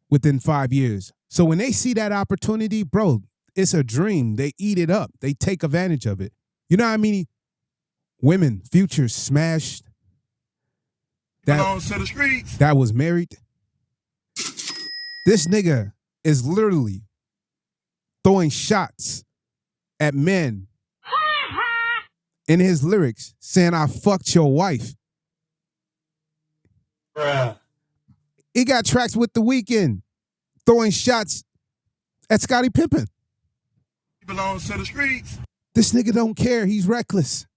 within 5 years. So when they see that opportunity, bro, it's a dream. They eat it up. They take advantage of it. You know how many women Future smashed that was married? This nigga is literally throwing shots at men in his lyrics saying, I fucked your wife. Bruh. He got tracks with The Weeknd throwing shots at Scottie Pippen. He belongs to the streets. This nigga don't care. He's reckless.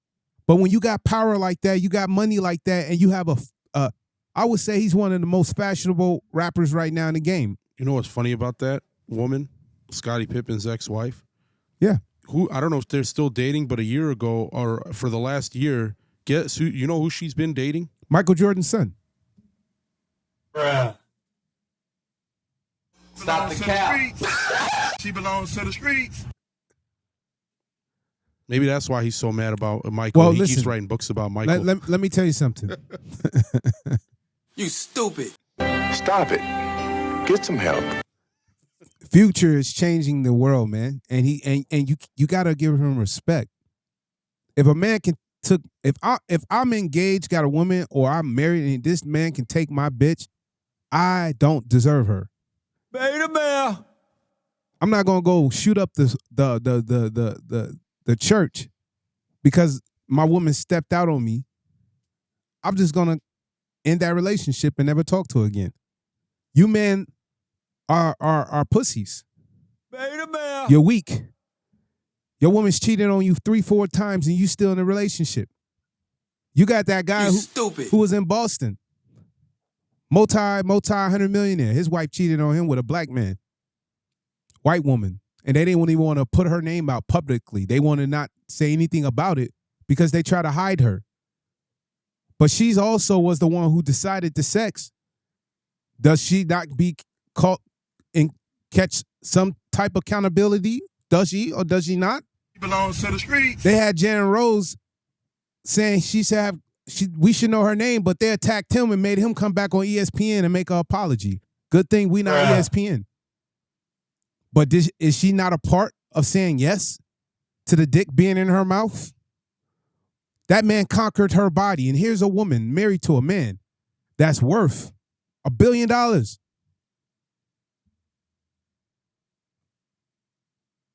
But when you got power like that, you got money like that, and you have I would say he's one of the most fashionable rappers right now in the game. You know what's funny about that woman? Scottie Pippen's ex-wife? Yeah. Who, I don't know if they're still dating, but a year ago or for the last year, guess who, you know who she's been dating? Michael Jordan's son. Bruh. Stop the cap. She belongs to the streets. Maybe that's why he's so mad about Michael. Well, he listen, keeps writing books about Michael. Let me tell you something. You stupid. Stop it. Get some help. Future is changing the world, man. And you gotta give him respect. If a man can if I'm engaged, got a woman, or I'm married and this man can take my bitch, I don't deserve her. Beta bear. I'm not gonna go shoot up the church because my woman stepped out on me. I'm just gonna end that relationship and never talk to her again. You men are pussies. Beta bear. You're weak. Your woman's cheated on you 3-4 times and you still in a relationship. You got that guy who was in Boston. Multi 100 millionaire. His wife cheated on him with a black man. White woman. And they didn't even want to put her name out publicly. They want to not say anything about it because they try to hide her. But she's also was the one who decided the sex. Does she not be caught and catch some type of accountability? Does she or does she not? He belongs to the streets. They had Jan Rose saying we should know her name, but they attacked him and made him come back on ESPN and make an apology. Good thing we not ESPN. But is she not a part of saying yes to the dick being in her mouth? That man conquered her body, and here's a woman married to a man that's worth $1 billion.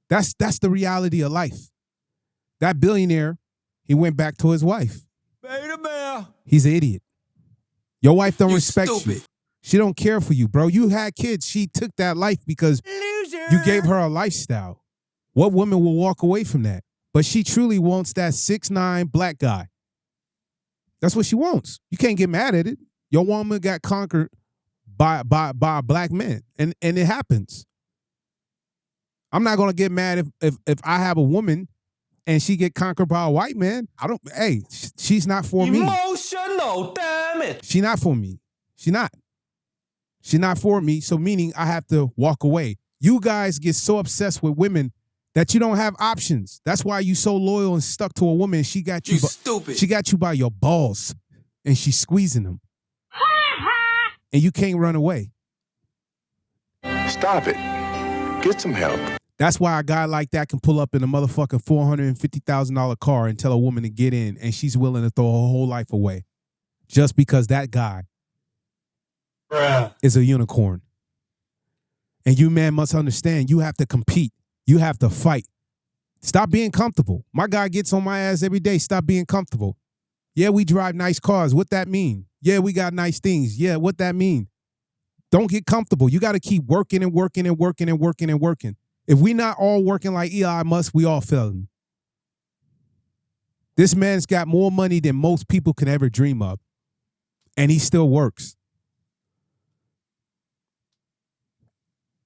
That's the reality of life. That billionaire, he went back to his wife. Beta bear. He's an idiot. Your wife don't respect you. She don't care for you, bro. You had kids. She took that life because you gave her a lifestyle. What woman will walk away from that? But she truly wants that 6'9" black guy. That's what she wants. You can't get mad at it. Your woman got conquered by a black man. And it happens. I'm not gonna get mad if I have a woman and she get conquered by a white man. She's not for me. Emotional damage. She's not for me. She's not for me. So meaning I have to walk away. You guys get so obsessed with women that you don't have options. That's why you so loyal and stuck to a woman. She got you. Stupid. She got you by your balls, and she's squeezing them, and you can't run away. Stop it. Get some help. That's why a guy like that can pull up in a motherfucking $450,000 car and tell a woman to get in, and she's willing to throw her whole life away, just because that guy is a unicorn. And you men must understand, you have to compete. You have to fight. Stop being comfortable. My guy gets on my ass every day. Stop being comfortable. Yeah, we drive nice cars. What that mean? Yeah, we got nice things. Yeah, what that mean? Don't get comfortable. You got to keep working and working and working and working and working. If we not all working like Elon Musk, we all failing. This man's got more money than most people can ever dream of. And he still works.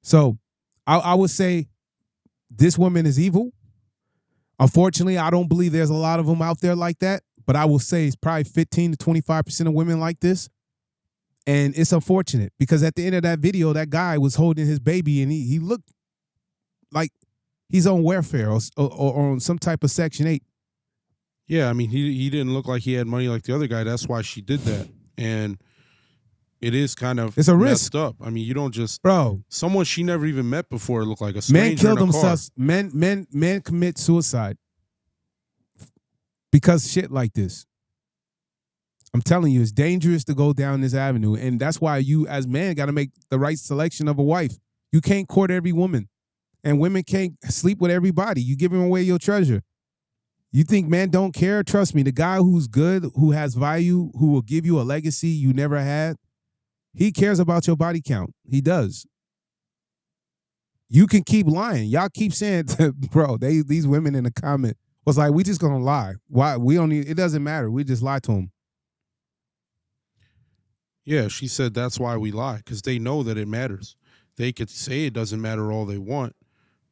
So I would say this woman is evil. Unfortunately, I don't believe there's a lot of them out there like that. But I will say it's probably 15 to 25% of women like this. And it's unfortunate because at the end of that video, that guy was holding his baby and he looked like he's on welfare or on some type of Section 8. Yeah, I mean, he didn't look like he had money like the other guy. That's why she did that. And it is kind of it's a messed risk. up. I mean, you don't just... Bro. Someone she never even met before looked like a stranger Men kill in a car. themselves. Men commit suicide because shit like this. I'm telling you, it's dangerous to go down this avenue. And that's why you as men got to make the right selection of a wife. You can't court every woman. And women can't sleep with everybody. You giving away your treasure. You think men don't care? Trust me, the guy who's good, who has value, who will give you a legacy you never had, he cares about your body count. He does. You can keep lying. Y'all keep saying, bro, these women in the comment was like, we just gonna lie. Why? We don't need, it doesn't matter. We just lie to them. Yeah, she said that's why we lie, because they know that it matters. They could say it doesn't matter all they want,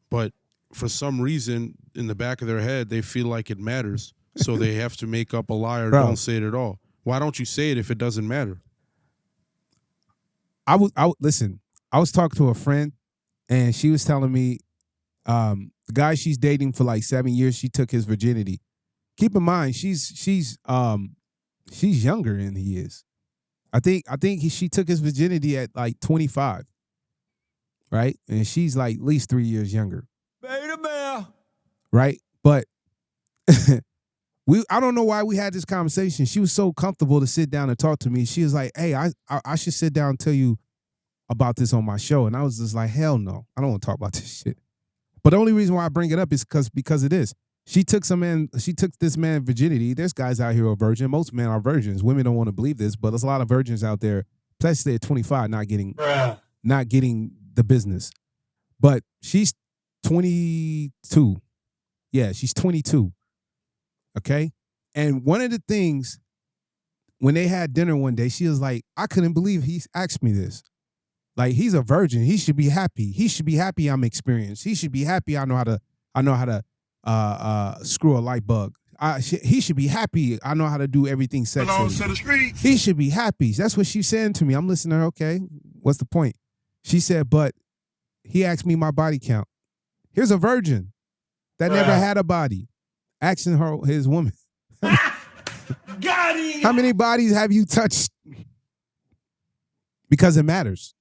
but for some reason, in the back of their head, they feel like it matters. So they have to make up a lie or don't say it at all. Why don't you say it if it doesn't matter? Listen, I was talking to a friend and she was telling me the guy she's dating for like 7 years, she took his virginity. Keep in mind, she's younger than he is. I think she took his virginity at like 25. Right? And she's like at least 3 years younger. Beta male. Right? But I don't know why we had this conversation. She was so comfortable to sit down and talk to me. She was like, hey, I should sit down and tell you about this on my show. And I was just like, hell no. I don't want to talk about this shit. But the only reason why I bring it up is because it is. She took this man virginity. There's guys out here who are virgin. Most men are virgins. Women don't want to believe this, but there's a lot of virgins out there, especially at 25, not getting the business. But she's 22. Yeah, she's 22. Okay? And one of the things, when they had dinner one day, she was like, I couldn't believe he asked me this. Like, he's a virgin. He should be happy. He should be happy I'm experienced. He should be happy I know how to screw a light bug. He should be happy I know how to do everything sexually. Belongs to the streets. He should be happy. That's what she's saying to me. I'm listening to her. Okay, what's the point? She said, but he asked me my body count. Here's a virgin that never had a body asking his woman. Got him. How many bodies have you touched? Because it matters.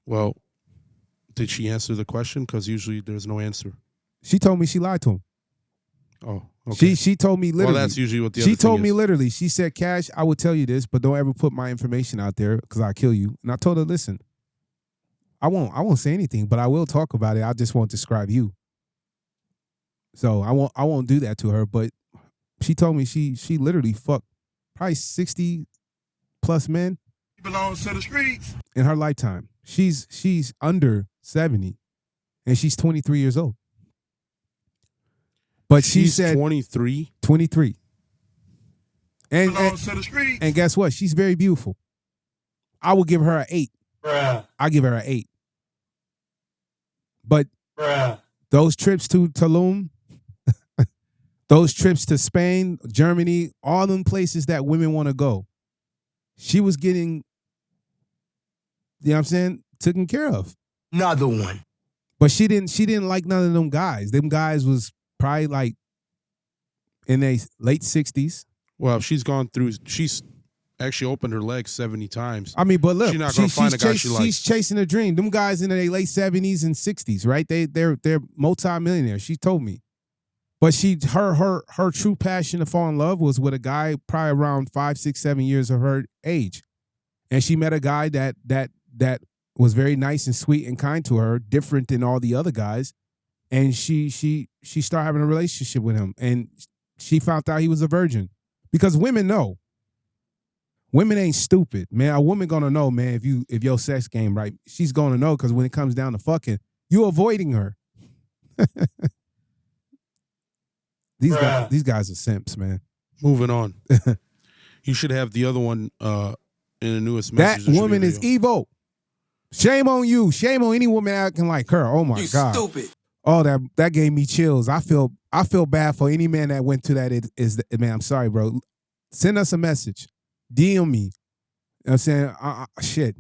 Well, did she answer the question? Because usually there's no answer. She told me she lied to him. Oh, okay. She told me literally. Well, that's usually what the other She told thing me is. literally. She said, Cash, I would tell you this, but don't ever put my information out there because I'll kill you. And I told her, listen, I won't say anything, but I will talk about it. I just won't describe you. So I won't do that to her. But she told me she literally fucked probably 60 plus men. He belongs to the streets. In her lifetime. She's under 70 and she's 23 years old. But she said 23. 23. And Belongs to the streets. and guess what? She's very beautiful. I will give her an 8. Bruh. I give her an 8. But those trips to Tulum, those trips to Spain, Germany, all them places that women want to go, she was getting, you know what I'm saying, taken care of. Another one. But she didn't like none of them guys. Them guys was probably like in their late 60s. Well, she's actually opened her legs 70 times. I mean, but look, she's not going to find a guy she likes. She's chasing a dream. Them guys in their late 70s and 60s, right? They're multi-millionaires. She told me. But her true passion to fall in love was with a guy probably around 5, 6, 7 years of her age. And she met a guy that was very nice and sweet and kind to her, different than all the other guys. And she started having a relationship with him. And she found out he was a virgin. Because women know. Women ain't stupid, man. A woman gonna know, man, if your sex game right. She's gonna know because when it comes down to fucking, you avoiding her. These guys are simps, man. Moving on. You should have the other one in the newest message. That woman is evil. Shame on you. Shame on any woman acting like her. Oh my God. You stupid. Oh, that gave me chills. I feel bad for any man that went to that. Man, I'm sorry, bro. Send us a message. DM me. You know what I'm saying? Shit.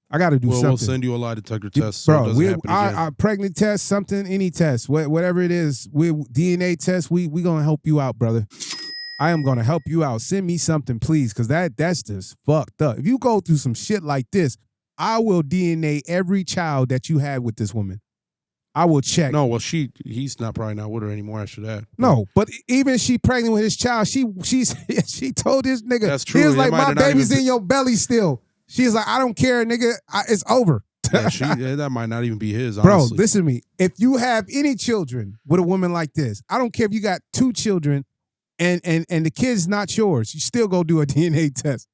I got to do something. We'll send you a lie detector test. Bro, I pregnant test, something, any test, whatever it is, DNA test, we going to help you out, brother. I am going to help you out. Send me something, please, because that's just fucked up. If you go through some shit like this, I will DNA every child that you had with this woman. I will check. No, well, he's probably not with her anymore after that. No, but even she pregnant with his child, she told this nigga, that's true. He was like, my baby's in your belly still. She's like, I don't care, nigga. It's over. That might not even be his, honestly. Bro, listen to me. If you have any children with a woman like this, I don't care if you got 2 children and the kid's not yours, you still go do a DNA test.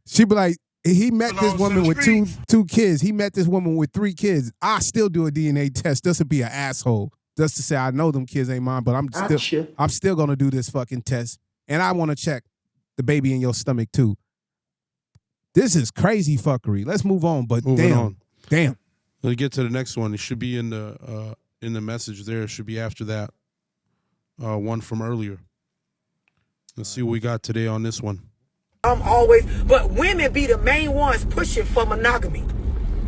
She be like, he met this woman with two kids. He met this woman with 3 kids. I still do a DNA test just to be an asshole. Just to say I know them kids ain't mine, but I'm still gonna do this fucking test. And I want to check the baby in your stomach too. This is crazy fuckery. Let's move on. But damn. Let's get to the next one. It should be in the message there. It should be after that one from earlier. Let's see what we got today on this one. But women be the main ones pushing for monogamy.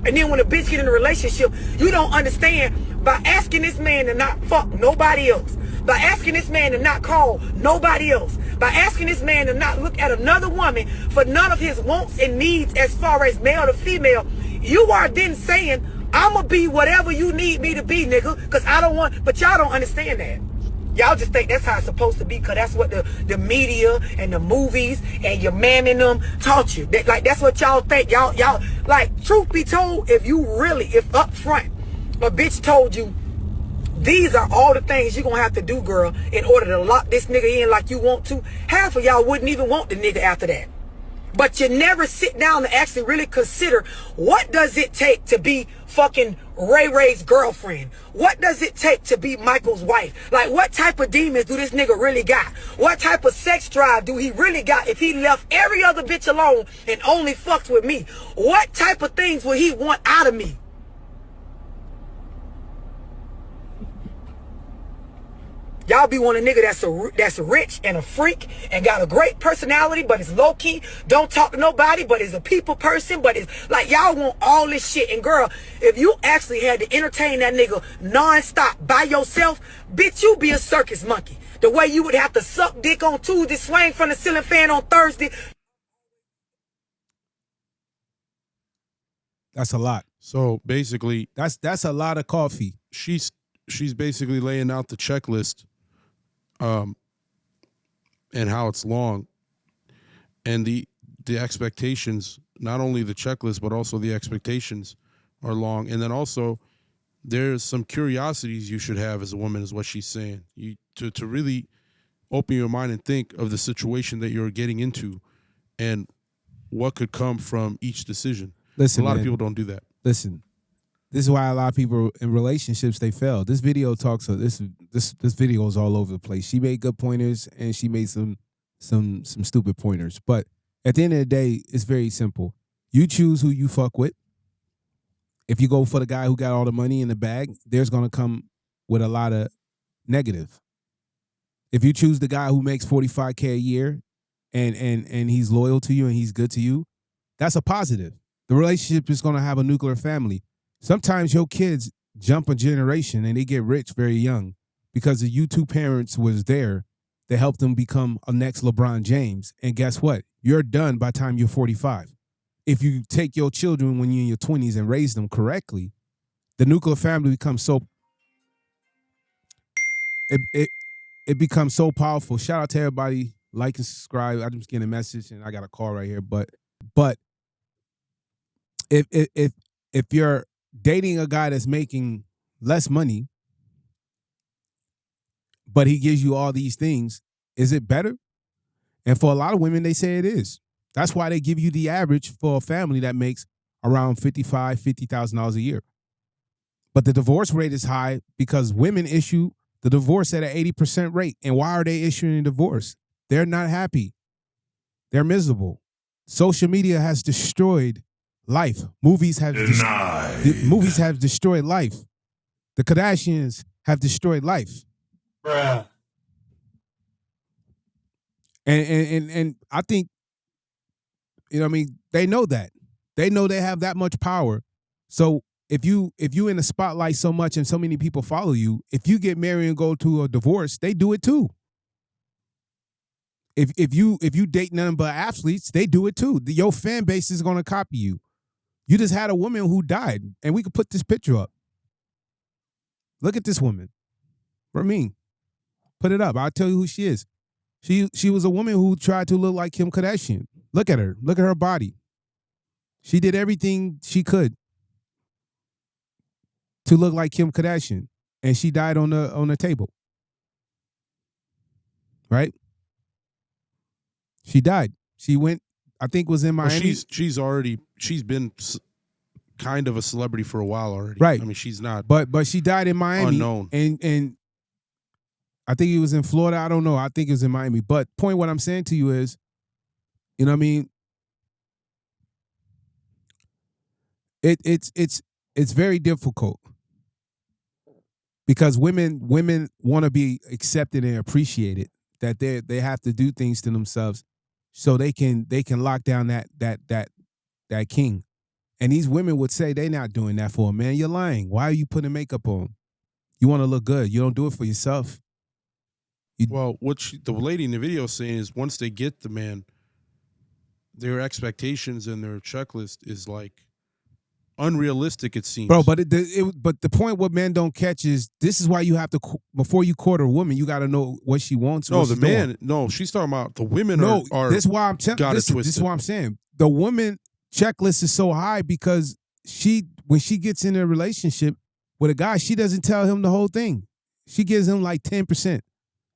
And then when a bitch get in a relationship, you don't understand, by asking this man to not fuck nobody else, by asking this man to not call nobody else, by asking this man to not look at another woman for none of his wants and needs as far as male to female, you are then saying, I'ma be whatever you need me to be, nigga, because I don't want, but y'all don't understand that. Y'all just think that's how it's supposed to be because that's what the media and the movies and your man and them taught you. That's what y'all think. Y'all, like, truth be told, if up front a bitch told you, these are all the things you're going to have to do, girl, in order to lock this nigga in like you want to, half of y'all wouldn't even want the nigga after that. But you never sit down and actually really consider, what does it take to be fucking Ray Ray's girlfriend? What does it take to be Michael's wife? Like, what type of demons do this nigga really got? What type of sex drive do he really got if he left every other bitch alone and only fucks with me? What type of things will he want out of me? Y'all be one a nigga that's rich and a freak and got a great personality, but is low key, don't talk to nobody, but is a people person, but is like, y'all want all this shit. And girl, if you actually had to entertain that nigga nonstop by yourself, bitch, you be a circus monkey. The way you would have to suck dick on Tuesday, swing from the ceiling fan on Thursday. That's a lot. So basically, that's a lot of coffee. She's basically laying out the checklist. And how it's long, and the expectations, not only the checklist, but also the expectations are long. And then also there's some curiosities you should have as a woman, is what she's saying. You to really open your mind and think of the situation that you're getting into and what could come from each decision. Listen, a lot of people don't do that. Listen, this is why a lot of people in relationships, they fail. This video talks of this video is all over the place. She made good pointers and she made some stupid pointers. But at the end of the day, it's very simple. You choose who you fuck with. If you go for the guy who got all the money in the bag, there's gonna come with a lot of negative. If you choose the guy who makes $45K a year and he's loyal to you and he's good to you, that's a positive. The relationship is gonna have a nuclear family. Sometimes your kids jump a generation and they get rich very young because the you two parents was there to help them become a next LeBron James. And guess what? You're done by the time you're 45. If you take your children when you're in your 20s and raise them correctly, the nuclear family becomes so it becomes so powerful. Shout out to everybody, like and subscribe. I'm just getting a message and I got a call right here. But if you're dating a guy that's making less money, but he gives you all these things, is it better? And for a lot of women, they say it is. That's why they give you the average for a family that makes around $50,000 a year. But the divorce rate is high because women issue the divorce at an 80% rate. And why are they issuing a divorce? They're not happy. They're miserable. Social media has destroyed life. Movies have destroyed life. The Kardashians have destroyed life. Bruh. And I think, you know what I mean, they know that. They know they have that much power. So if you in the spotlight so much and so many people follow you, if you get married and go to a divorce, they do it too. If you date nothing but athletes, they do it too. Your fan base is gonna copy you. You just had a woman who died, and we could put this picture up. Look at this woman. For me, put it up. I'll tell you who she is. She was a woman who tried to look like Kim Kardashian. Look at her. Look at her body. She did everything she could to look like Kim Kardashian, and she died on the table. Right? She died. She went, I think, was in Miami. Well, she's been kind of a celebrity for a while already. Right. I mean, she's not. But she died in Miami. Unknown. And I think it was in Florida. I don't know. I think it was in Miami. But point what I'm saying to you is, you know what I mean? It's very difficult because women want to be accepted and appreciated, that they have to do things to themselves so they can lock down that king. And these women would say they're not doing that for a man. You're lying. Why are you putting makeup on? You want to look good. You don't do it for yourself. Well, the lady in the video is saying is once they get the man, their expectations and their checklist is like unrealistic, it seems. Bro, but but the point what men don't catch is this is why you have to, before you court a woman, you got to know what she wants. No, the man. No, she's talking about the women. Are this is why I'm telling. This is what I'm saying. The woman checklist is so high because when she gets in a relationship with a guy, she doesn't tell him the whole thing. She gives him like 10%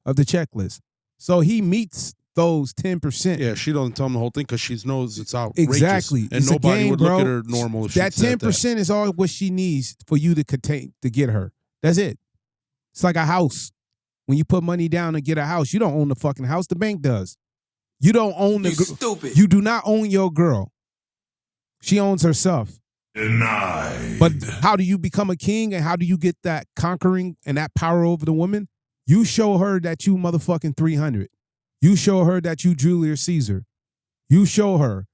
of the checklist, so he meets those 10%. Yeah, she doesn't tell him the whole thing because she knows it's outrageous. Exactly, and it's nobody game, would bro. look at her normal. If that she said 10% is all what she needs for you to get her. That's it. It's like a house. When you put money down to get a house, you don't own the fucking house. The bank does. You don't own the. Stupid. You do not own your girl. She owns herself. Denied. But how do you become a king and how do you get that conquering and that power over the woman? You show her that you motherfucking 300. You show her that you Julius Caesar. You show her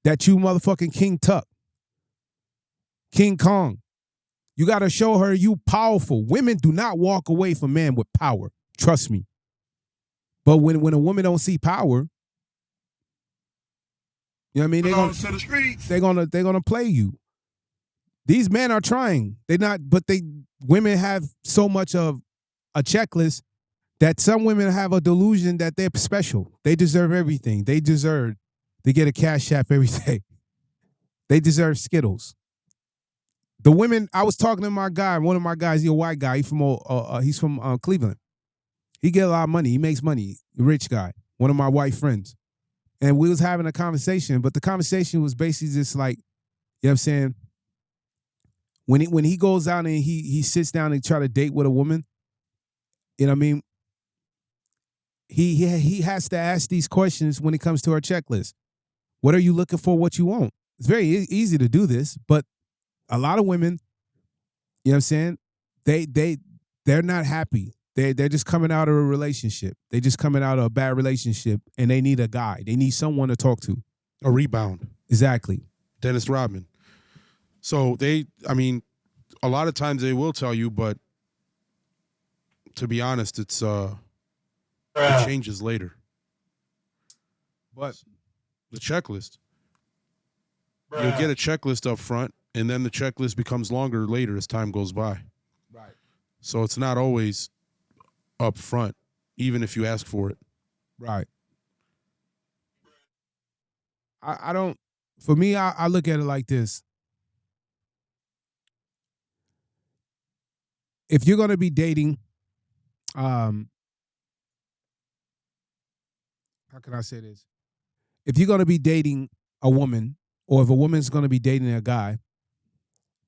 that you motherfucking King Tut. King Kong. You got to show her you powerful. Women do not walk away from men with power. Trust me. But when a woman don't see power, you know what I mean? They're gonna play you. These men are trying. Women have so much of a checklist that some women have a delusion that they're special. They deserve everything. They deserve to get a Cash App every day. They deserve Skittles. The women, I was talking to my guy, one of my guys, he's a white guy. He's from Cleveland. He get a lot of money. He makes money. Rich guy. One of my white friends. And we was having a conversation, but the conversation was basically just like, you know what I'm saying? When he goes out and he sits down and try to date with a woman, you know what I mean? He has to ask these questions when it comes to our checklist. What are you looking for? What you want? It's very easy to do this, but a lot of women, you know what I'm saying? They're not happy. They're just coming out of a relationship. They're just coming out of a bad relationship, and they need a guy. They need someone to talk to. A rebound. Exactly. Dennis Rodman. So a lot of times they will tell you, but to be honest, it changes later. But the checklist. You'll get a checklist up front, and then the checklist becomes longer later as time goes by. Right. So it's not always up front, even if you ask for it. Right. I don't, for me, I look at it like this. If you're going to be dating, how can I say this? If you're going to be dating a woman, or if a woman's going to be dating a guy,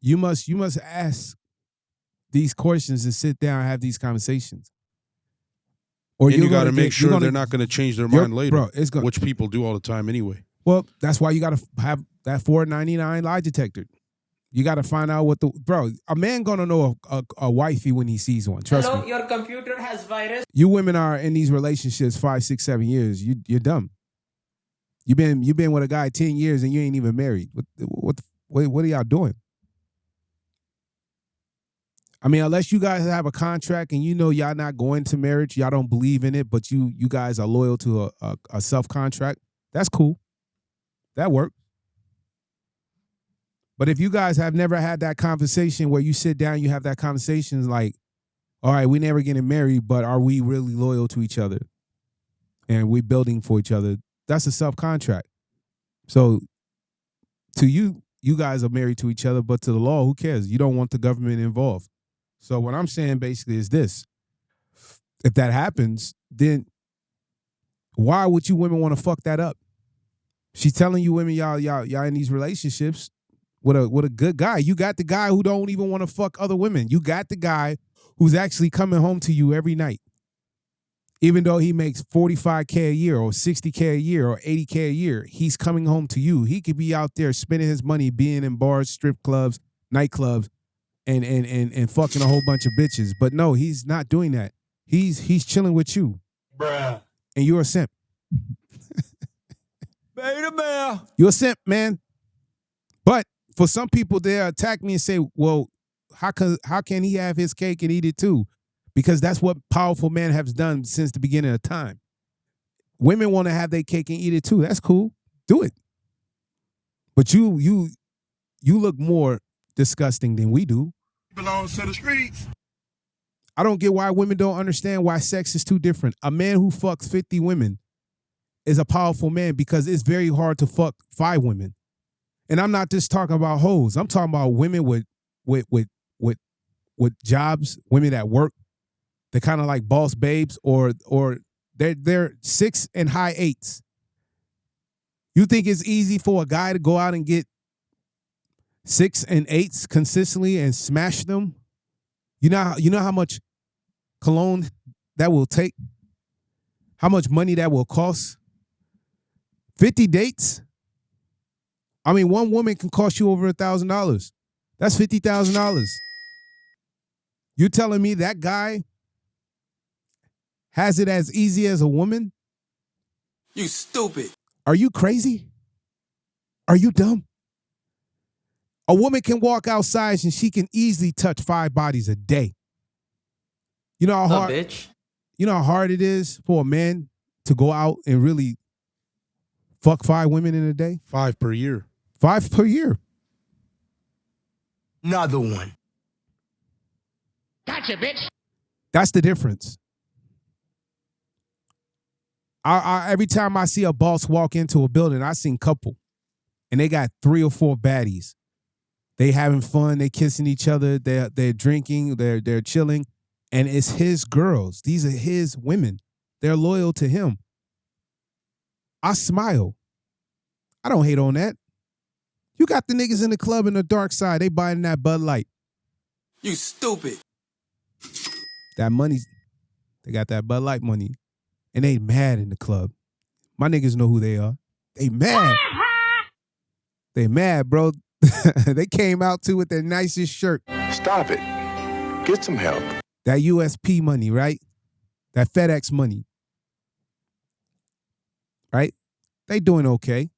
You must ask these questions and sit down and have these conversations. Or you got to make sure they're not going to change their mind later, bro, which people do all the time anyway. Well, that's why you got to have that $4.99 lie detector. You got to find out what a man going to know a wifey when he sees one. Trust me. Your computer has virus. You women are in these relationships 5, 6, 7 years. You're dumb. You've been with a guy 10 years and you ain't even married. What are y'all doing? I mean, unless you guys have a contract and you know y'all not going to marriage, y'all don't believe in it, but you guys are loyal to a self-contract, that's cool. That works. But if you guys have never had that conversation where you sit down, you have that conversation like, all right, we never getting married, but are we really loyal to each other? And we building for each other. That's a self-contract. So to you guys are married to each other, but to the law, who cares? You don't want the government involved. So what I'm saying basically is this. If that happens, then why would you women want to fuck that up? She's telling you women, y'all in these relationships with a good guy. You got the guy who don't even want to fuck other women. You got the guy who's actually coming home to you every night. Even though he makes $45K a year or $60K a year or $80K a year, he's coming home to you. He could be out there spending his money being in bars, strip clubs, nightclubs, and fucking a whole bunch of bitches. But no, he's not doing that. He's chilling with you. Bruh. And you're a simp. Beta bear. You're a simp, man. But for some people, they attack me and say, well, how can he have his cake and eat it too? Because that's what powerful men have done since the beginning of time. Women want to have their cake and eat it too. That's cool. Do it. But you look more disgusting than we do. Belongs to the streets. I don't get why women don't understand why sex is too different. A man who fucks 50 women is a powerful man because it's very hard to fuck 5 women. And I'm not just talking about hoes. I'm talking about women with jobs, women that work. They're kind of like boss babes or they're 6 and high 8s. You think it's easy for a guy to go out and get 6 and 8s consistently and smash them? You know how much cologne that will take? How much money that will cost? 50 dates? I mean, one woman can cost you over $1,000. That's $50,000. You're telling me that guy has it as easy as a woman? You stupid. Are you crazy? Are you dumb? A woman can walk outside and she can easily touch 5 bodies a day. You know how hard, bitch. You know how hard it is for a man to go out and really fuck 5 women in a day? 5 per year. 5 per year. Another one. Gotcha, bitch. That's the difference. I every time I see a boss walk into a building, I seen a couple, and they got 3 or 4 baddies. They having fun, they kissing each other, they're drinking, they're chilling, and it's his girls. These are his women. They're loyal to him. I smile. I don't hate on that. You got the niggas in the club in the dark side. They buying that Bud Light. You stupid. That money, they got that Bud Light money. And they mad in the club. My niggas know who they are. They mad. They mad, bro. They came out too with their nicest shirt. Stop it. Get some help. That USP money, right? That FedEx money. Right? They doing okay.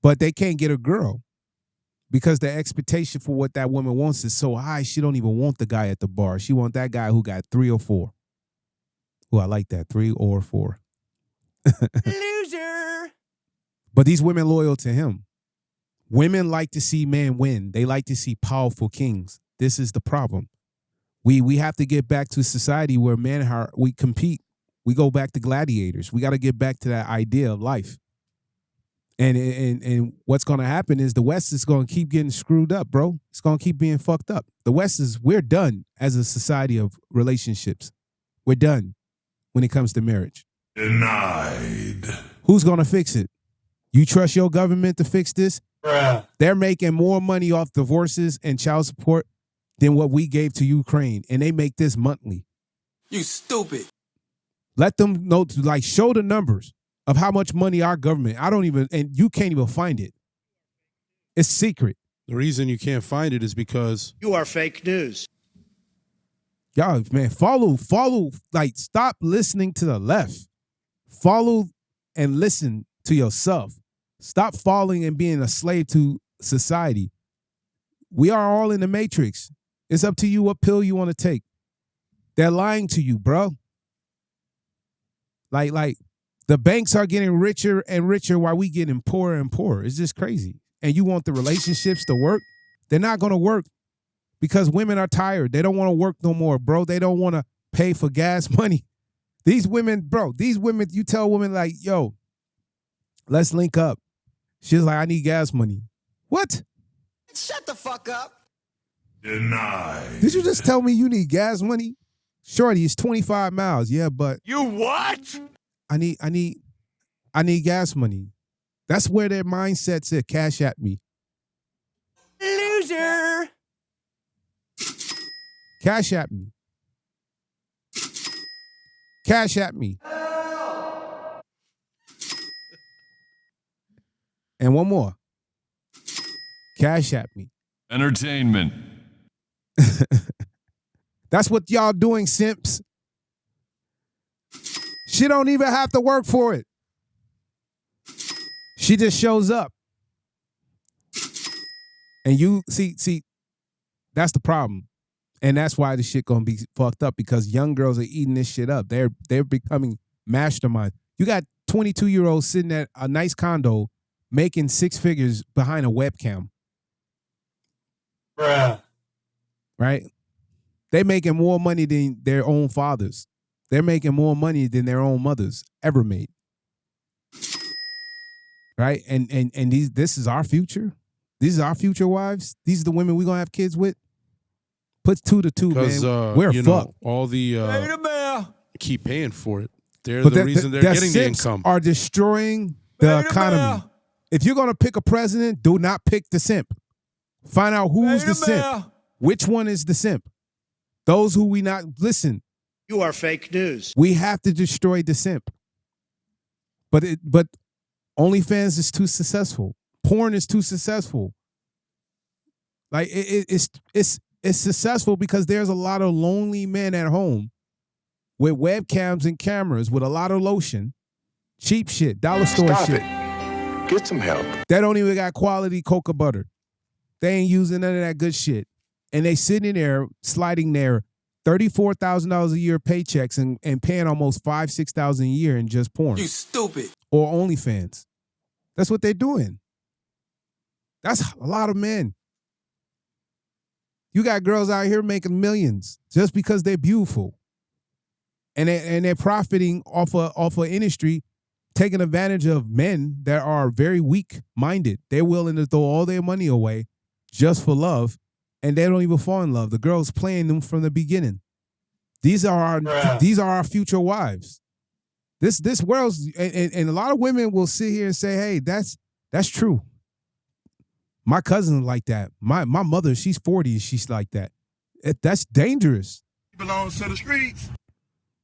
But they can't get a girl because the expectation for what that woman wants is so high, she don't even want the guy at the bar. She want that guy who got 3 or 4. Ooh, I like that. 3 or 4. Loser. But these women loyal to him. Women like to see men win. They like to see powerful kings. This is the problem. We have to get back to society where men we compete. We go back to gladiators. We got to get back to that idea of life. And what's going to happen is the West is going to keep getting screwed up, bro. It's going to keep being fucked up. The West we're done as a society of relationships. We're done when it comes to marriage. Denied. Who's going to fix it? You trust your government to fix this? They're making more money off divorces and child support than what we gave to Ukraine, and they make this monthly. You stupid. Let them know, like, show the numbers of how much money our government, and you can't even find it. It's secret. The reason you can't find it is because You are fake news. Y'all, man, follow, like, stop listening to the left. Follow and listen to yourself. Stop falling and being a slave to society. We are all in the matrix. It's up to you what pill you want to take. They're lying to you, bro. Like the banks are getting richer and richer while we getting poorer and poorer. It's just crazy. And you want the relationships to work? They're not going to work because women are tired. They don't want to work no more, bro. They don't want to pay for gas money. These women, you tell women like, yo, let's link up. She's like, I need gas money. What? Shut the fuck up. Denied. Did you just tell me you need gas money? Shorty, it's 25 miles. Yeah, but You what? I need gas money. That's where their mindset's at. Cash at me. Loser. Cash at me. Cash at me. And one more. Cash at me. Entertainment. That's what y'all doing, simps. She don't even have to work for it. She just shows up. And you see, that's the problem. And that's why the shit gonna be fucked up, because young girls are eating this shit up. They're becoming masterminds. You got 22-year-olds sitting at a nice condo making six figures behind a webcam. Bruh. Right? They're making more money than their own fathers. They're making more money than their own mothers ever made. Right? And this is our future. These are our future wives. These are the women we're gonna have kids with. Put 2 to 2, man. We're fucked. All the Hey, the bear. keep paying for it. They're the reason they're getting the income. Are destroying the economy. If you're gonna pick a president, do not pick the simp. Find out who's the simp. Which one is the simp? Those who we not listen. You are fake news. We have to destroy the simp. But OnlyFans is too successful. Porn is too successful. Like it's successful because there's a lot of lonely men at home with webcams and cameras with a lot of lotion, cheap shit, dollar store Stop shit. it. Get some help. They don't even got quality cocoa butter. They ain't using none of that good shit. And they sitting there sliding their $34,000 a year paychecks and paying almost $5,000-$6,000 a year in just porn. You stupid. Or OnlyFans. That's what they're doing. That's a lot of men. You got girls out here making millions just because they're beautiful. And they're profiting off of industry, taking advantage of men that are very weak-minded. They're willing to throw all their money away just for love, and they don't even fall in love. The girl's playing them from the beginning. These are our future wives. This world's and a lot of women will sit here and say, "Hey, that's true. My cousin's like that. My mother, she's 40 and she's like that." That's dangerous. He belongs to the streets.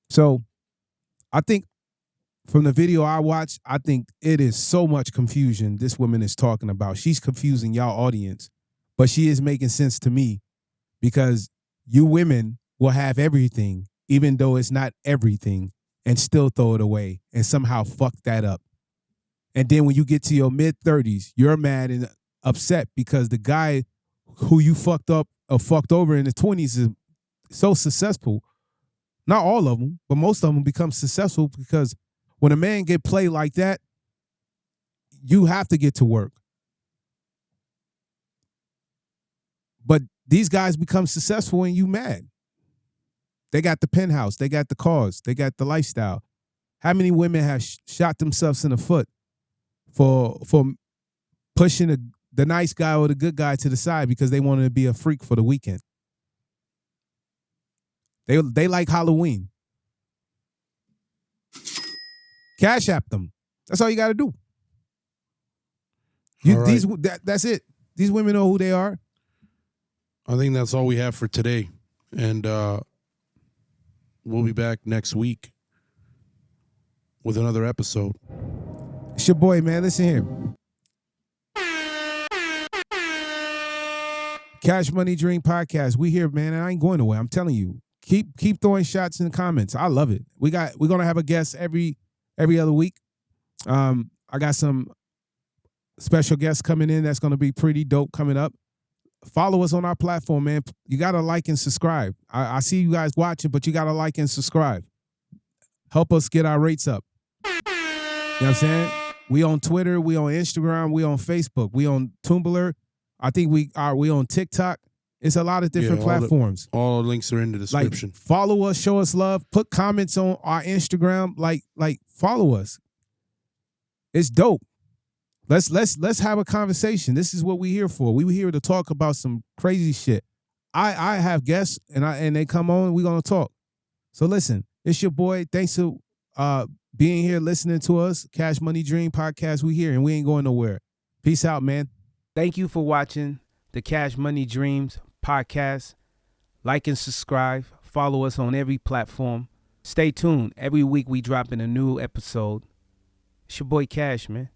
So, I think from the video I watched, I think it is so much confusion this woman is talking about. She's confusing y'all audience, but she is making sense to me because you women will have everything, even though it's not everything, and still throw it away and somehow fuck that up. And then when you get to your mid-30s, you're mad and upset because the guy who you fucked up or fucked over in the 20s is so successful. Not all of them, but most of them become successful because when a man get played like that, you have to get to work. But these guys become successful and you mad. They got the penthouse, they got the cars, they got the lifestyle. How many women have shot themselves in the foot for pushing the nice guy or the good guy to the side because they wanted to be a freak for the weekend? They like Halloween. Cash app them. That's all you got to do. That's it. These women know who they are. I think that's all we have for today. And we'll be back next week with another episode. It's your boy, man. Listen here. Cash Money Dream Podcast. We here, man, and I ain't going nowhere. I'm telling you. Keep throwing shots in the comments. I love it. We're gonna have a guest every other week. I got some special guests coming in that's gonna be pretty dope coming up. Follow us on our platform, man. You gotta like and subscribe. I see you guys watching, but you gotta like and subscribe. Help us get our rates up. You know what I'm saying? We on Twitter, we on Instagram, we on Facebook, we on Tumblr. I think we on TikTok. It's a lot of different platforms. All the links are in the description. Like, follow us, show us love, put comments on our Instagram. Like follow us. It's dope. Let's have a conversation. This is what we're here for. We were here to talk about some crazy shit. I have guests and they come on and we're gonna talk. So listen, it's your boy. Thanks for being here, listening to us. Cash Money Dream Podcast. We here and we ain't going nowhere. Peace out, man. Thank you for watching the Cash Money Dreams Podcast. Like and subscribe. Follow us on every platform. Stay tuned. Every week we drop in a new episode. It's your boy Cash, man.